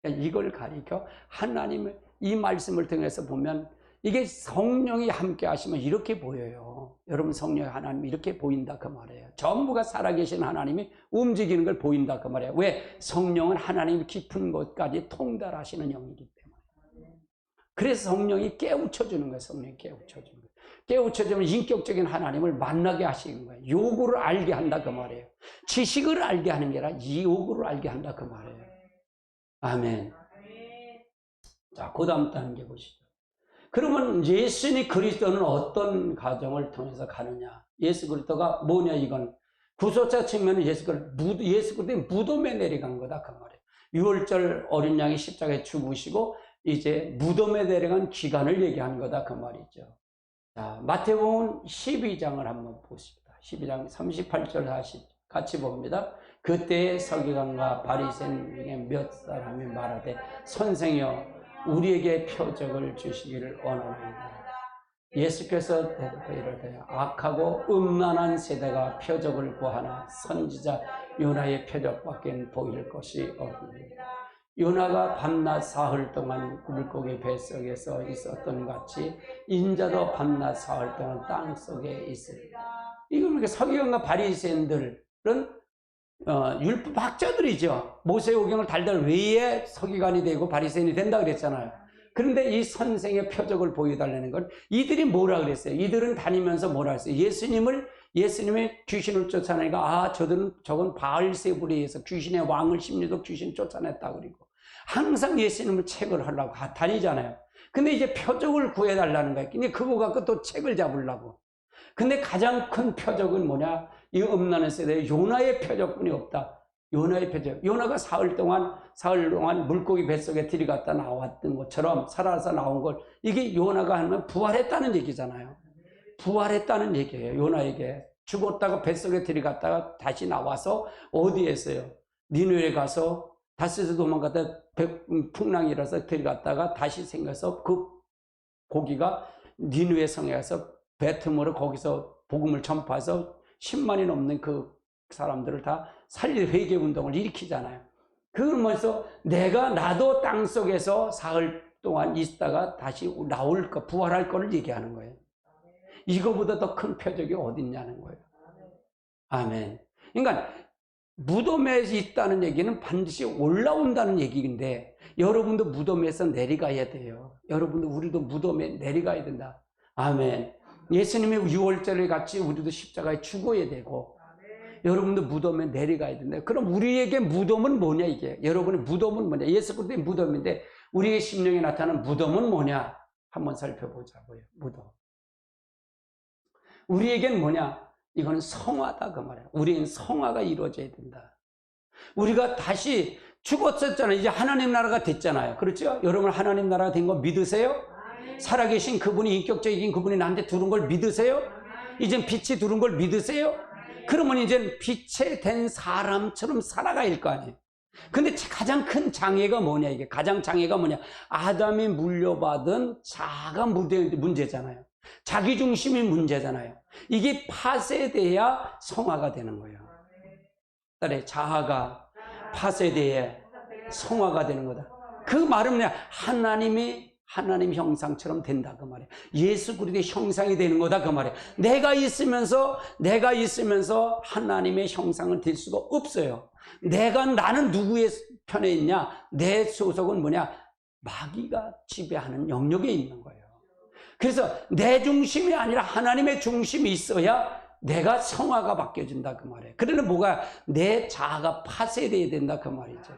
그러니까 이걸 가리켜 하나님의 이 말씀을 통해서 보면 이게 성령이 함께 하시면 이렇게 보여요. 여러분 성령의 하나님이 이렇게 보인다 그 말이에요. 전부가 살아계신 하나님이 움직이는 걸 보인다 그 말이에요. 왜? 성령은 하나님 깊은 곳까지 통달하시는 영이기 때문에. 그래서 성령이 깨우쳐주는 거예요. 성령이 깨우쳐주는 거예요. 깨우쳐주면 인격적인 하나님을 만나게 하시는 거예요. 요구를 알게 한다 그 말이에요. 지식을 알게 하는 게 아니라 이 요구를 알게 한다 그 말이에요. 아멘. 자, 그 다음 단계 보시죠. 그러면 예수님 그리스도는 어떤 과정을 통해서 가느냐? 예수 그리스도가 뭐냐 이건 구속자 측면은 예수 그리스도의 무덤에 내려간 거다 그 말이에요. 6월절 어린 양이 십자가에 죽으시고 이제 무덤에 내려간 기간을 얘기하는 거다 그 말이죠. 자, 마태복음 12장을 한번 보십니다. 12장 38절 40 같이 봅니다. 그때 서기관과 바리새인 중에 몇 사람이 말하되 선생이여 우리에게 표적을 주시기를 원하나이다. 예수께서 대답하여 이르되 악하고 음란한 세대가 표적을 구하나 선지자 요나의 표적밖에 보일 것이 없느니라. 요나가 밤낮 사흘 동안 물고기 뱃속에서 있었던 같이 인자도 밤낮 사흘 동안 땅속에 있으리라. 이거 그러니까 서기관과 바리새인들은 율법 학자들이죠. 모세오경을 달달 외에 서기관이 되고 바리새인이 된다 그랬잖아요. 그런데 이 선생의 표적을 보여달라는 건 이들이 뭐라 그랬어요? 이들은 다니면서 뭐라 했어요? 예수님이 귀신을 쫓아내니까 저건 바알세불에 의해서 귀신의 왕을 심리도 귀신 쫓아냈다 그리고 항상 예수님을 책을 하려고 다니잖아요. 근데 이제 표적을 구해달라는 거예요. 근데 그거 갖고 또 책을 잡으려고. 근데 가장 큰 표적은 뭐냐? 이 음란한 세대에 요나의 표적뿐이 없다. 요나의 표적. 요나가 사흘 동안 물고기 뱃속에 들어갔다 나왔던 것처럼 살아서 나온 걸 이게 요나가 하면 부활했다는 얘기잖아요. 부활했다는 얘기예요. 요나에게 죽었다가 뱃속에 들어갔다가 다시 나와서 어디에서요? 니느웨에 가서 다시서 도망갔다 풍랑이라서 들어갔다가 다시 생겨서 그 고기가 니느웨 성에 가서 배 틈으로 거기서 복음을 전파해서 10만이 넘는 그 사람들을 다 살릴 회개 운동을 일으키잖아요. 그러면서 나도 땅속에서 사흘 동안 있다가 다시 나올 거, 부활할 거를 얘기하는 거예요. 이거보다 더 큰 표적이 어딨냐는 거예요. 아멘. 그러니까 무덤에 있다는 얘기는 반드시 올라온다는 얘기인데 여러분도 무덤에서 내려가야 돼요. 여러분도 우리도 무덤에 내려가야 된다. 아멘. 예수님의 6월절에 같이 우리도 십자가에 죽어야 되고 여러분도 무덤에 내려가야 된다. 그럼 우리에게 무덤은 뭐냐 이게? 여러분의 무덤은 뭐냐? 예수 그리스도의 무덤인데 우리의 심령에 나타나는 무덤은 뭐냐? 한번 살펴보자고요. 무덤. 우리에겐 뭐냐? 이거는 성화다 그 말이에요. 우리는 성화가 이루어져야 된다. 우리가 다시 죽었었잖아요. 이제 하나님 나라가 됐잖아요. 그렇죠? 여러분 하나님 나라가 된 거 믿으세요? 살아계신 그분이 인격적인 그분이 나한테 들은 걸 믿으세요? 이젠 빛이 들은 걸 믿으세요? 그러면 이젠 빛에 된 사람처럼 살아가야 거 아니에요. 근데 가장 큰 장애가 뭐냐 이게 가장 장애가 뭐냐 아담이 물려받은 자아가 문제잖아요. 자기중심이 문제잖아요. 이게 파쇄돼야 성화가 되는 거예요. 자아가 파쇄돼야 성화가 되는 거다. 그 말은 뭐냐 하나님 형상처럼 된다 그 말이에요. 예수 그리스도의 형상이 되는 거다 그 말이에요. 내가 있으면서 하나님의 형상은 될 수가 없어요. 나는 누구의 편에 있냐? 내 소속은 뭐냐? 마귀가 지배하는 영역에 있는 거예요. 그래서 내 중심이 아니라 하나님의 중심이 있어야 내가 성화가 바뀌어진다 그 말이에요. 그러면 뭐가 내 자아가 파쇄되어야 된다 그 말이죠.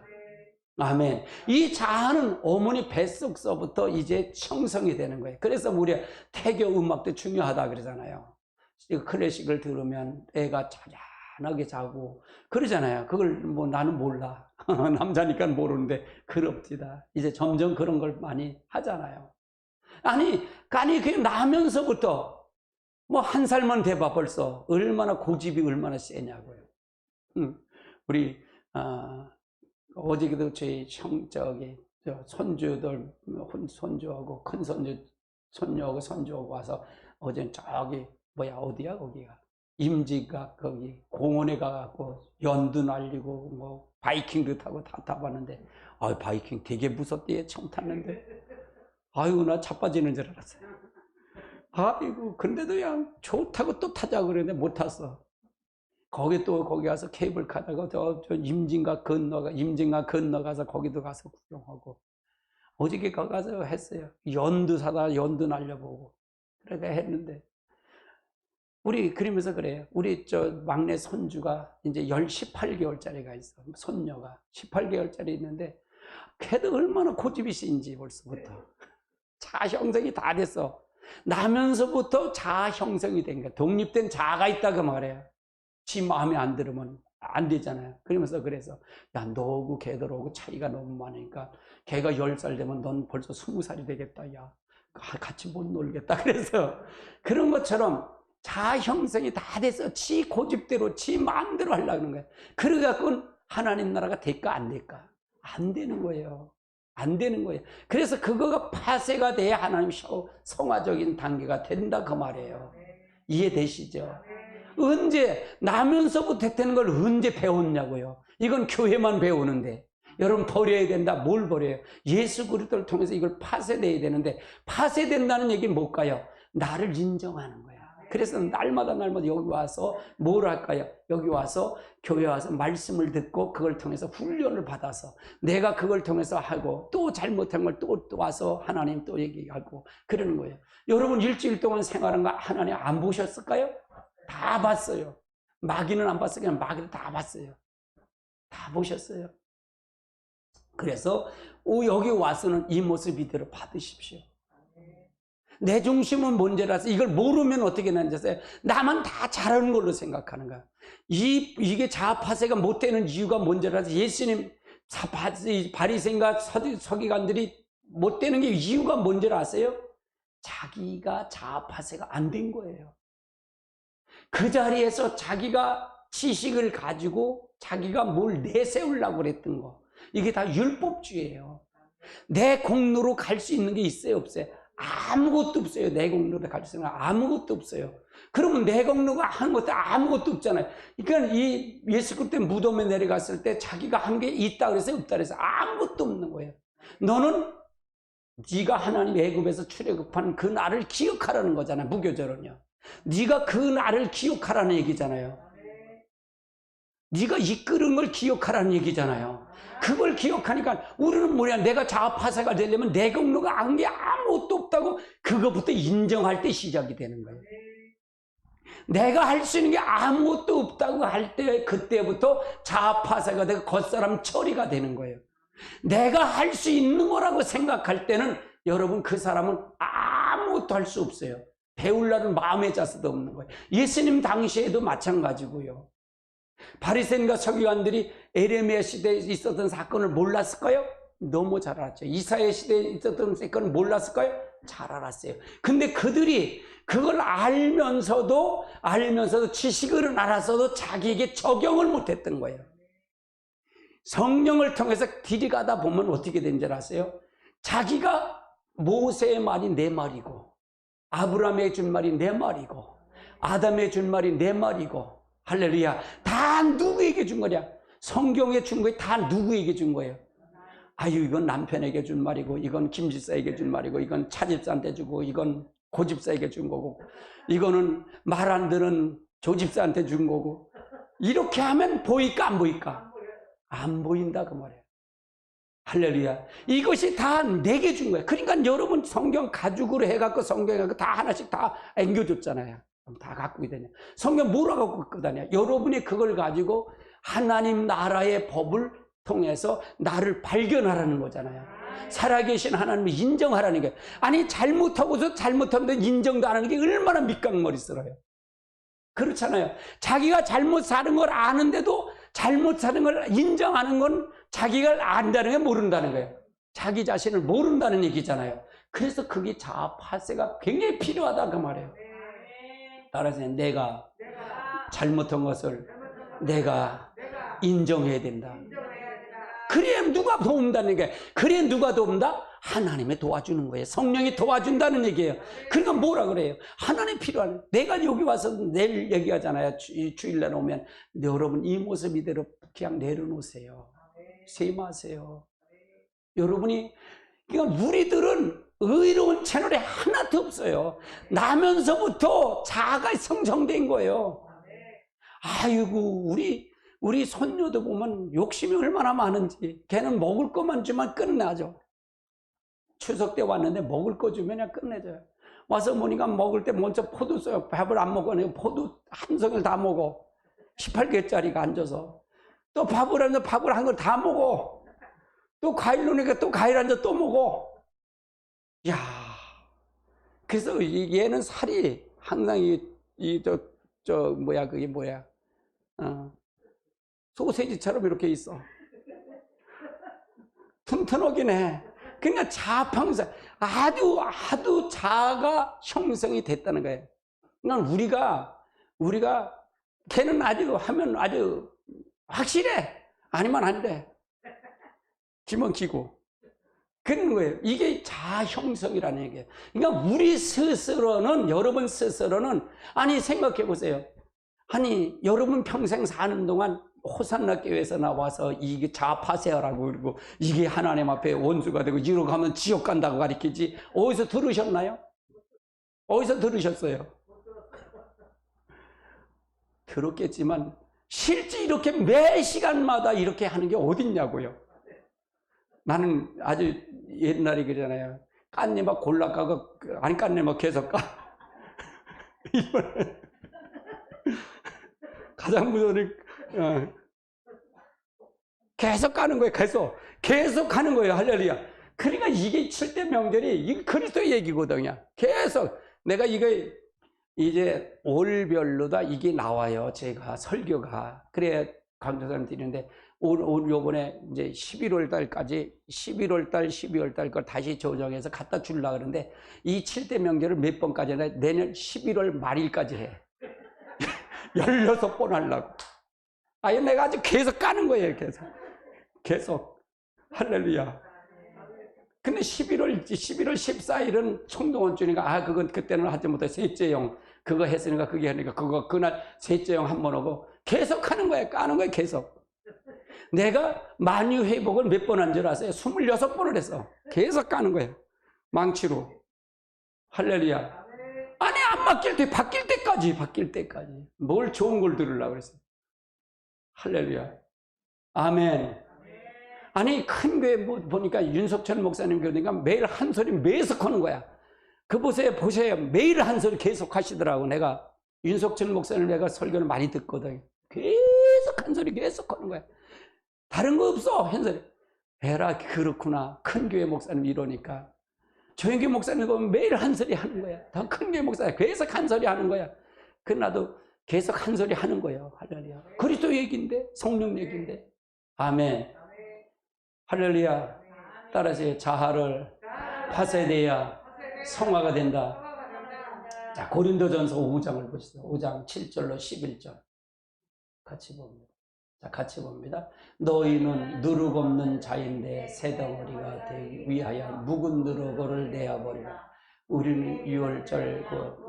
아멘. 이 자아는 어머니 뱃속서부터 이제 형성이 되는 거예요. 그래서 우리 태교 음악도 중요하다 그러잖아요. 클래식을 들으면 애가 잔잔하게 자고 그러잖아요. 그걸 나는 몰라. 남자니까 모르는데 그럽디다. 이제 점점 그런 걸 많이 하잖아요. 아니 그냥 나면서부터 뭐 한 살만 돼봐 벌써 얼마나 고집이 얼마나 세냐고요. 우리 어저께도 저희 손주들 손주하고 큰 손녀하고 손주하고 와서 어제 저기 어디야 거기가 임지가 거기 공원에 가갖고 연두 날리고 뭐 바이킹도 타고 다 타봤는데 바이킹 되게 무섭대. 처음 탔는데 아이고 나 자빠지는 줄 알았어요. 아이고 근데도 그냥 좋다고 또 타자고 그랬는데 못 탔어. 거기 가서 케이블카 타고 저 임진강 건너가서 거기도 가서 구경하고 어저께 거기 가서 했어요. 연두 사다 연두 날려보고 그렇게 했는데 우리 그러면서 그래요. 우리 저 막내 손주가 이제 18개월짜리가 있어. 손녀가 18개월짜리 있는데 걔도 얼마나 고집이 센지 벌써부터 자아 형성이 다 됐어. 나면서부터 자아 형성이 된 거야. 독립된 자아가 있다고 말해요. 지 마음에 안 들으면 안 되잖아요. 그러면서 그래서 야 너하고 걔들하고 차이가 너무 많으니까 걔가 10살 되면 넌 벌써 20살이 되겠다. 야 같이 못 놀겠다. 그래서 그런 것처럼 자아 형성이 다 돼서 지 고집대로 지 마음대로 하려는 거예요. 그래갖고 하나님 나라가 될까 안 될까? 안 되는 거예요. 안 되는 거예요. 그래서 그거가 파쇄가 돼야 하나님 성화적인 단계가 된다 그 말이에요. 이해되시죠? 언제 나면서부터 되는 걸 언제 배웠냐고요. 이건 교회만 배우는데 여러분 버려야 된다. 뭘 버려요? 예수 그리스도를 통해서 이걸 파쇄돼야 되는데 파쇄된다는 얘기는 뭘까요? 나를 인정하는 거야. 그래서 날마다 여기 와서 뭘 할까요? 여기 와서 교회 와서 말씀을 듣고 그걸 통해서 훈련을 받아서 내가 그걸 통해서 하고 또 잘못한 걸 또 와서 하나님 또 얘기하고 그러는 거예요. 여러분 일주일 동안 생활한 거 하나님 안 보셨을까요? 다 봤어요. 마귀는 안 봤어요. 그냥 마귀는 다 봤어요. 다 보셨어요. 그래서 여기 와서는 이 모습 이대로 받으십시오. 내 중심은 문제라서 이걸 모르면 어떻게 되는지 나만 다 잘하는 걸로 생각하는 거야. 이게 자아 파쇄가 못 되는 이유가 문제라서 예수님 바리새인과 서기관들이 못 되는 게 이유가 뭔지 아세요? 자기가 자아 파쇄가 안 된 거예요. 그 자리에서 자기가 지식을 가지고 자기가 뭘 내세우려고 그랬던 거. 이게 다 율법주의예요. 내 공로로 갈 수 있는 게 있어요, 없어요? 아무것도 없어요. 내 공로로 갈 수 있는 거 아무것도 없어요. 그러면 내 공로가 한 것도 아무것도 없잖아요. 그러니까 이 예수 그때 무덤에 내려갔을 때 자기가 한 게 있다 그래서 없다 그래서 아무것도 없는 거예요. 너는 네가 하나님 애굽에서 출애굽한 그 날을 기억하라는 거잖아요. 무교절은요. 네가 그 날을 기억하라는 얘기잖아요. 네가 이끌은 걸 기억하라는 얘기잖아요. 그걸 기억하니까 우리는 뭐냐, 내가 자아 파쇄가 되려면 내 공로가 한 게 아무것도 없다고 그거부터 인정할 때 시작이 되는 거예요. 내가 할 수 있는 게 아무것도 없다고 할 때 그때부터 자아 파쇄가 되고 겉사람 처리가 되는 거예요. 내가 할 수 있는 거라고 생각할 때는 여러분 그 사람은 아무것도 할 수 없어요. 배우려는 마음의 자세도 없는 거예요. 예수님 당시에도 마찬가지고요. 바리새인과 서기관들이 에레미야 시대에 있었던 사건을 몰랐을까요? 너무 잘 알았죠. 이사야 시대에 있었던 사건을 몰랐을까요? 잘 알았어요. 근데 그들이 그걸 알면서도 지식을 알아서도 자기에게 적용을 못했던 거예요. 성령을 통해서 길이 가다 보면 어떻게 되는지 아세요? 자기가 모세의 말이 내 말이고 아브라함의 준 말이 내 말이고 아담의 준 말이 내 말이고 할렐루야. 다 누구에게 준 거냐? 성경에 준 거에 다 누구에게 준 거예요? 아유, 이건 남편에게 준 말이고, 이건 김집사에게 준 말이고, 이건 차집사한테 주고, 이건 고집사에게 준 거고, 이거는 말 안 듣는 조집사한테 준 거고. 이렇게 하면 보일까 안 보일까? 안 보인다 그 말이에요. 할렐루야. 이것이 다 내게 준 거예요. 그러니까 여러분 성경 가죽으로 해갖고 성경에 다 하나씩 다 앵겨줬잖아요. 다 갖고 다녀. 성경 뭐라고 갖고 다녀? 여러분이 그걸 가지고 하나님 나라의 법을 통해서 나를 발견하라는 거잖아요. 살아계신 하나님을 인정하라는 게. 아니 잘못하고서 잘못하는데 인정도 안 하는 게 얼마나 밑강머리스러워요. 그렇잖아요. 자기가 잘못 사는 걸 아는데도 잘못 사는 걸 인정하는 건 자기가 안다는 게 모른다는 거예요. 자기 자신을 모른다는 얘기잖아요. 그래서 그게 자아 파쇄가 굉장히 필요하다 그 말이에요. 따라서 내가 잘못한 것을 내가 인정해야 된다. 그래야 누가 도움다는 게, 그래야 누가 도움다? 하나님이 도와주는 거예요. 성령이 도와준다는 얘기예요. 그러니까 뭐라 그래요? 하나님 필요한, 내가 여기 와서 내일 얘기하잖아요. 주일날 오면 여러분 이 모습 이대로 그냥 내려놓으세요. 세마세요. 여러분이, 그러니까 우리들은 의로운 채널이 하나도 없어요. 나면서부터 자아가 성장된 거예요. 아이고, 우리 손녀도 보면 욕심이 얼마나 많은지. 걔는 먹을 것만 주면 끝나죠. 추석 때 왔는데 먹을 거 주면 그냥 끝내줘요. 와서 보니까 먹을 때 먼저 포도 써요. 밥을 안 먹어. 포도 한 송이를 다 먹어. 18개짜리가 앉아서. 또 밥을 하는데 밥을 한 걸 다 먹어. 또 과일 놓으니까 또 과일 앉아 또 먹어. 야, 그래서 얘는 살이 항상 그게 뭐야. 소세지처럼 이렇게 있어. 튼튼하긴 해. 그러니까 자아평상, 아주 자아가 형성이 됐다는 거예요. 그러니까 우리가 걔는 하면 아주 확실해. 아니면 안 돼. 기면 기고. 그런 거예요. 이게 자아 형성이라는 얘기예요. 그러니까 우리 스스로는, 여러분 스스로는, 아니 생각해 보세요. 아니 여러분 평생 사는 동안 호산나 교회에서 나와서 이게 자파세요라고 그러고 이게 하나님 앞에 원수가 되고 이러고 가면 지옥 간다고 가르치지. 어디서 들으셨나요? 어디서 들으셨어요? 들었겠지만 실제 이렇게 매 시간마다 이렇게 하는 게 어딨냐고요. 나는 아주 옛날에 그러잖아요. 깐님아 골라 까고 아니 깐님아 계속 까. 가장 무서운 계속 가는 거예요. 계속 가는 거예요. 할렐루야. 그러니까 이게 7대 명절이 이 그리스도의 얘기거든요. 계속 내가 이게 이제 올별로다 이게 나와요. 제가 설교가. 그래 강조사님 드리는데 요번에 이제 11월 달까지 11월 달, 12월 달 걸 다시 조정해서 갖다 주려고 그러는데 이 7대 명절을 몇 번까지 하나 내년 11월 말일까지 해. 16번 하려고. 아예 내가 아주 계속 까는 거예요. 계속. 할렐루야. 근데 11월 14일은 총동원주니까 그건 그때는 하지 못해. 셋째용 그거 했으니까 그게 하니까 그날 셋째용 한 번 하고 계속 하는 거예요. 까는 거예요. 계속. 내가 만유회복을 몇 번 한 줄 아세요? 26번을 했어. 계속 까는 거예요. 망치로. 할렐루야. 아니 안 바뀔 때 바뀔 때까지 뭘 좋은 걸 들으려고 그랬어요. 할렐루야. 아멘. 아니 큰 교회 보니까 윤석철 목사님 교회니까 매일 한 소리 매석 하는 거야. 보세요 매일 한 소리 계속 하시더라고. 내가 윤석철 목사님 내가 설교를 많이 듣거든. 계속 한 소리 계속 하는 거야. 다른 거 없어. 한 소리. 에라 그렇구나. 큰 교회 목사님 이러니까. 조영기 목사님 보면 매일 한 소리 하는 거야. 더 큰 교회 목사님 계속 한 소리 하는 거야. 그 나도 계속 한 소리 하는 거예요. 할렐루야. 그리스도 얘기인데, 성령 얘기인데. 아멘. 할렐루야. 따라서 자아를 파쇄돼야 성화가 된다. 자, 고린도전서 5장을 보시죠. 5장 7절로 11절. 같이 봅니다. 자, 같이 봅니다. 너희는 누룩 없는 자인데 새덩어리가 되기 위하여 묵은 누룩을 내어버리라. 우리는 유월절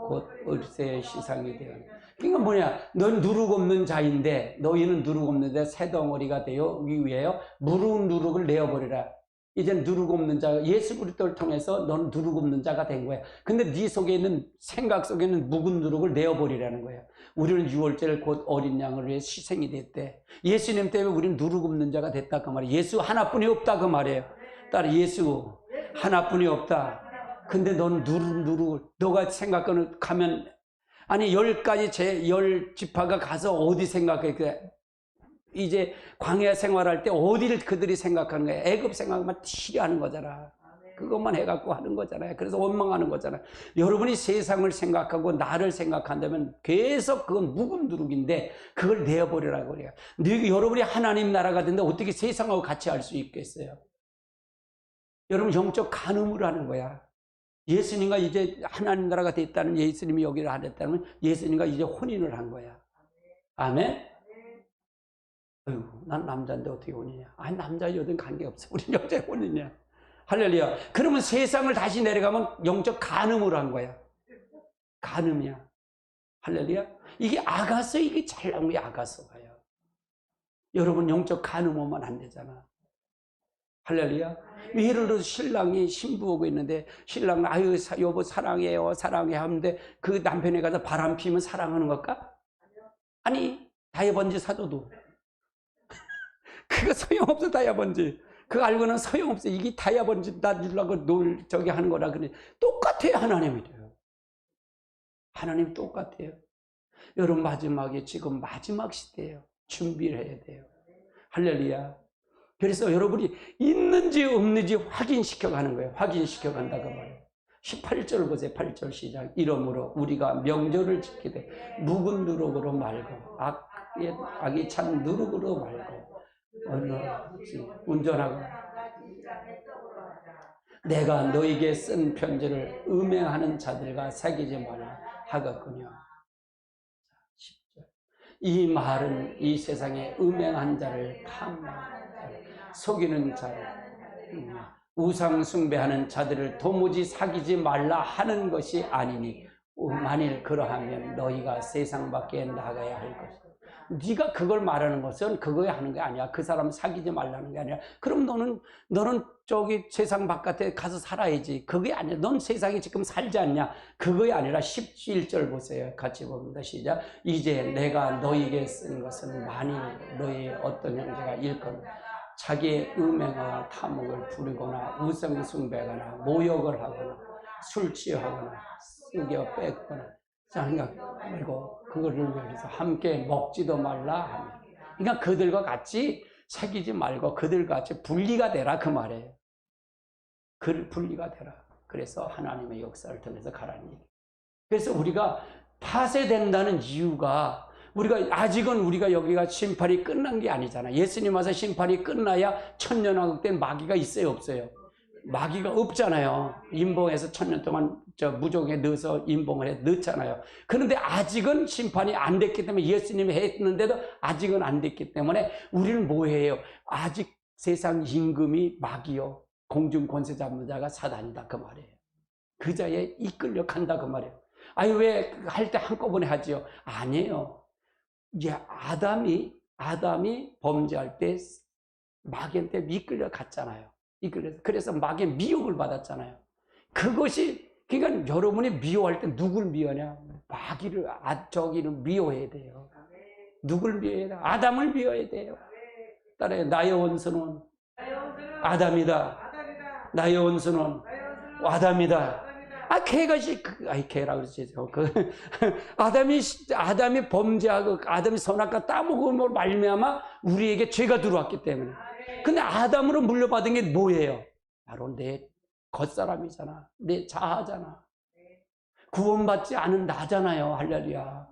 곧 을새의 시상이 되어. 그러니까 뭐냐? 넌 누룩 없는 자인데 너희는 누룩 없는데 새덩어리가 되기 위하여 묵은 누룩을 내어버리라. 이제 누룩 없는 자, 예수 그리스도를 통해서 넌 누룩 없는 자가 된 거야. 근데 네 속에 있는 생각 속에 있는 묵은 누룩을 내어버리라는 거야. 우리는 6월절 곧 어린 양을 위해 희생이 됐대. 예수님 때문에 우리는 누룩 없는 자가 됐다 그 말이에요. 예수 하나뿐이 없다 그 말이에요. 따라 예수 하나뿐이 없다. 근데 넌 누룩을 너가 생각하는 가면 아니 10가지 10지파가 가서 어디 생각해? 이제 광야 생활할 때 어디를 그들이 생각하는 거야? 애굽 생각만 티하는 거잖아. 그것만 해갖고 하는 거잖아요. 그래서 원망하는 거잖아요. 여러분이 세상을 생각하고 나를 생각한다면 계속 그건 묵은 누룩인데 그걸 내어버리라고 그래요. 여러분이 하나님 나라가 된데 어떻게 세상하고 같이 할 수 있겠어요? 여러분 영적 간음을 하는 거야. 예수님과 이제 하나님 나라가 됐다는, 예수님이 여기를 하랬다면 예수님과 이제 혼인을 한 거야. 아멘? 어휴, 난 남자인데 어떻게 혼이냐? 아니, 남자 여든 관계없어. 우린 여자의 혼이냐? 할렐루야. 그러면 세상을 다시 내려가면 영적 간음을 한 거야. 간음이야. 할렐루야. 이게 아가서, 이게 잘 나온 게 아가서가요. 여러분, 영적 간음 오면 안 되잖아. 할렐루야. 예를 들어서 신랑이 신부 오고 있는데 신랑 아유 여보 사랑해요 사랑해 하는데 그 남편이 가서 바람 피면 사랑하는 걸까? 아니, 다이아번지 사줘도 그거 소용없어. 다이아번지 그거 알고는 소용없어. 이게 다이아번지 나 주려고 저기 하는 거라. 그래 똑같아요. 하나님이 돼요. 하나님 똑같아요. 여러분, 마지막에 지금 마지막 시대예요. 준비를 해야 돼요. 할렐루야. 그래서 여러분이 있는지 없는지 확인시켜 가는 거예요. 확인시켜 간다 그 말이에요. 18절 보세요. 8절 시작. 이러므로 우리가 명절을 지키되 묵은 누룩으로 말고 악이 찬 누룩으로 말고 운전하고 내가 너에게 쓴 편지를 음행하는 자들과 사귀지 말라 하겠군요. 10절. 이 말은 이 세상에 음행한 자를 탐하는 속이는 자를 우상 숭배하는 자들을 도무지 사귀지 말라 하는 것이 아니니 만일 그러하면 너희가 세상 밖에 나가야 할 것이다. 네가 그걸 말하는 것은 그거에 하는 게 아니야. 그 사람 사귀지 말라는 게 아니야. 그럼 너는 저기 세상 바깥에 가서 살아야지. 그게 아니야. 넌 세상에 지금 살지 않냐. 그거에 아니라 11절 보세요. 같이 봅니다. 시작. 이제 내가 너희에게 쓴 것은 만일 너희 어떤 형제가 일거나 자기의 음행과 탐욕을 부리거나 우상 숭배하거나 모욕을 하거나 술 취하거나 쓰겨 뺏거나 생각 말고 그거를 위해서 함께 먹지도 말라 하며, 그러니까 그들과 같이 사귀지 말고 그들과 같이 분리가 되라 그 말이에요. 분리가 되라. 그래서 하나님의 역사를 통해서 가라는 얘기. 그래서 우리가 파쇄된다는 이유가 아직은 우리가 여기가 심판이 끝난 게 아니잖아. 예수님 와서 심판이 끝나야 천년왕국 때 마귀가 있어요, 없어요? 마귀가 없잖아요. 인봉해서 1000년 동안 무종에 넣어서 인봉을 넣잖아요. 그런데 아직은 심판이 안 됐기 때문에, 예수님이 했는데도 아직은 안 됐기 때문에 우리는 뭐 해요? 아직 세상 임금이 마귀요, 공중 권세 잡는 자가 사단이다 그 말이에요. 그 자에 이끌려 간다 그 말이에요. 아니 왜 할 때 한꺼번에 하지요? 아니에요. 이제 아담이 범죄할 때 마귀한테 이끌려 갔잖아요. 그래서 마귀의 미혹을 받았잖아요. 그것이, 그러니까 여러분이 미워할 때 누굴 미워하냐? 마귀를, 저기를 미워해야 돼요. 누굴 미워해야 돼요? 아담을 미워해야 돼요. 따라해. 나의 원수는 아담이다. 나의 원수는 아담이다. 개라 그러지. 아담이 범죄하고, 아담이 선악과 따먹음으로 말미암아 우리에게 죄가 들어왔기 때문에. 근데 아담으로 물려받은 게 뭐예요? 바로 내 겉사람이잖아. 내 자아잖아. 구원받지 않은 나잖아요. 할렐루야.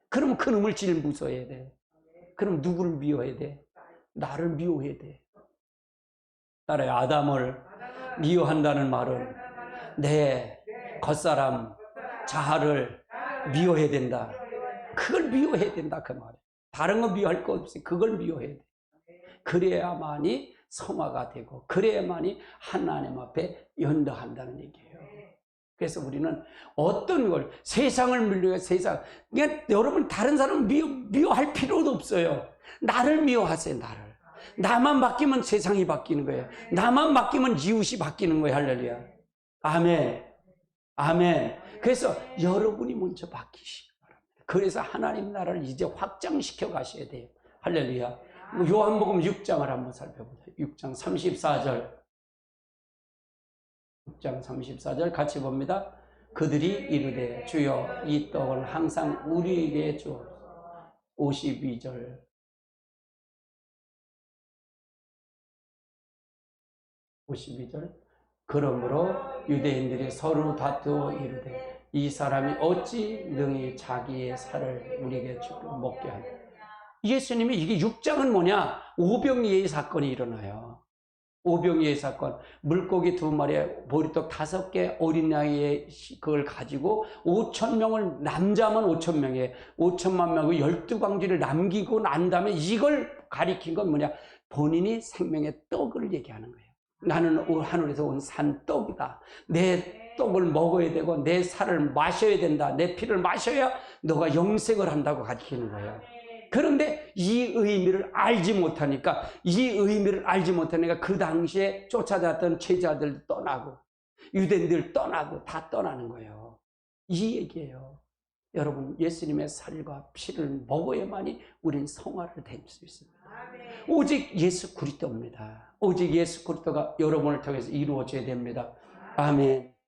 그럼 그 놈을 제일 무서워해야 돼. 그럼 누구를 미워해야 돼? 나를 미워해야 돼. 따라요. 아담을 미워한다는 말은 내 겉사람, 자아를 미워해야 된다. 그걸 미워해야 된다 그 말이에요. 다른 거 미워할 거 없어요. 그걸 미워해야 돼. 그래야만이 성화가 되고, 그래야만이 하나님 앞에 연다한다는 얘기예요. 그래서 우리는 어떤 걸, 세상을 물려요. 세상. 그러니까 여러분, 다른 사람 미워할 필요도 없어요. 나를 미워하세요. 나만 바뀌면 세상이 바뀌는 거예요. 나만 바뀌면 이웃이 바뀌는 거예요. 할렐루야. 아멘. 그래서 여러분이 먼저 바뀌시기 바랍니다. 그래서 하나님 나라를 이제 확장시켜 가셔야 돼요. 할렐루야. 요한복음 6장을 한번 살펴보세요. 6장 34절. 6장 34절 같이 봅니다. 그들이 이르되 주여 이 떡을 항상 우리에게 주옵소서. 52절. 52절. 그러므로 유대인들이 서로 다투어 이르되 이 사람이 어찌 능히 자기의 살을 우리에게 주고 먹게 하냐. 예수님이, 이게 6장은 뭐냐? 오병이의 사건이 일어나요. 오병이의 사건, 물고기 2마리에 보리떡 5개, 어린 양의 그걸 가지고 5,000명을, 남자만 5,000명에 5천만 명을 12광지를 남기고 난 다음에 이걸 가리킨 건 뭐냐? 본인이 생명의 떡을 얘기하는 거예요. 나는 하늘에서 온 산떡이다. 내 떡을 먹어야 되고 내 살을 마셔야 된다. 내 피를 마셔야 너가 영생을 한다고 가르치는 거예요. 그런데 이 의미를 알지 못하니까 그 당시에 쫓아다녔던 제자들 떠나고 유대인들 떠나고 다 떠나는 거예요. 이 얘기예요. 여러분, 예수님의 살과 피를 먹어야만이 우린 성화를 될 수 있습니다. 오직 예수 그리스도입니다. 오직 예수 그리스도가 여러분을 통해서 이루어져야 됩니다. 아멘.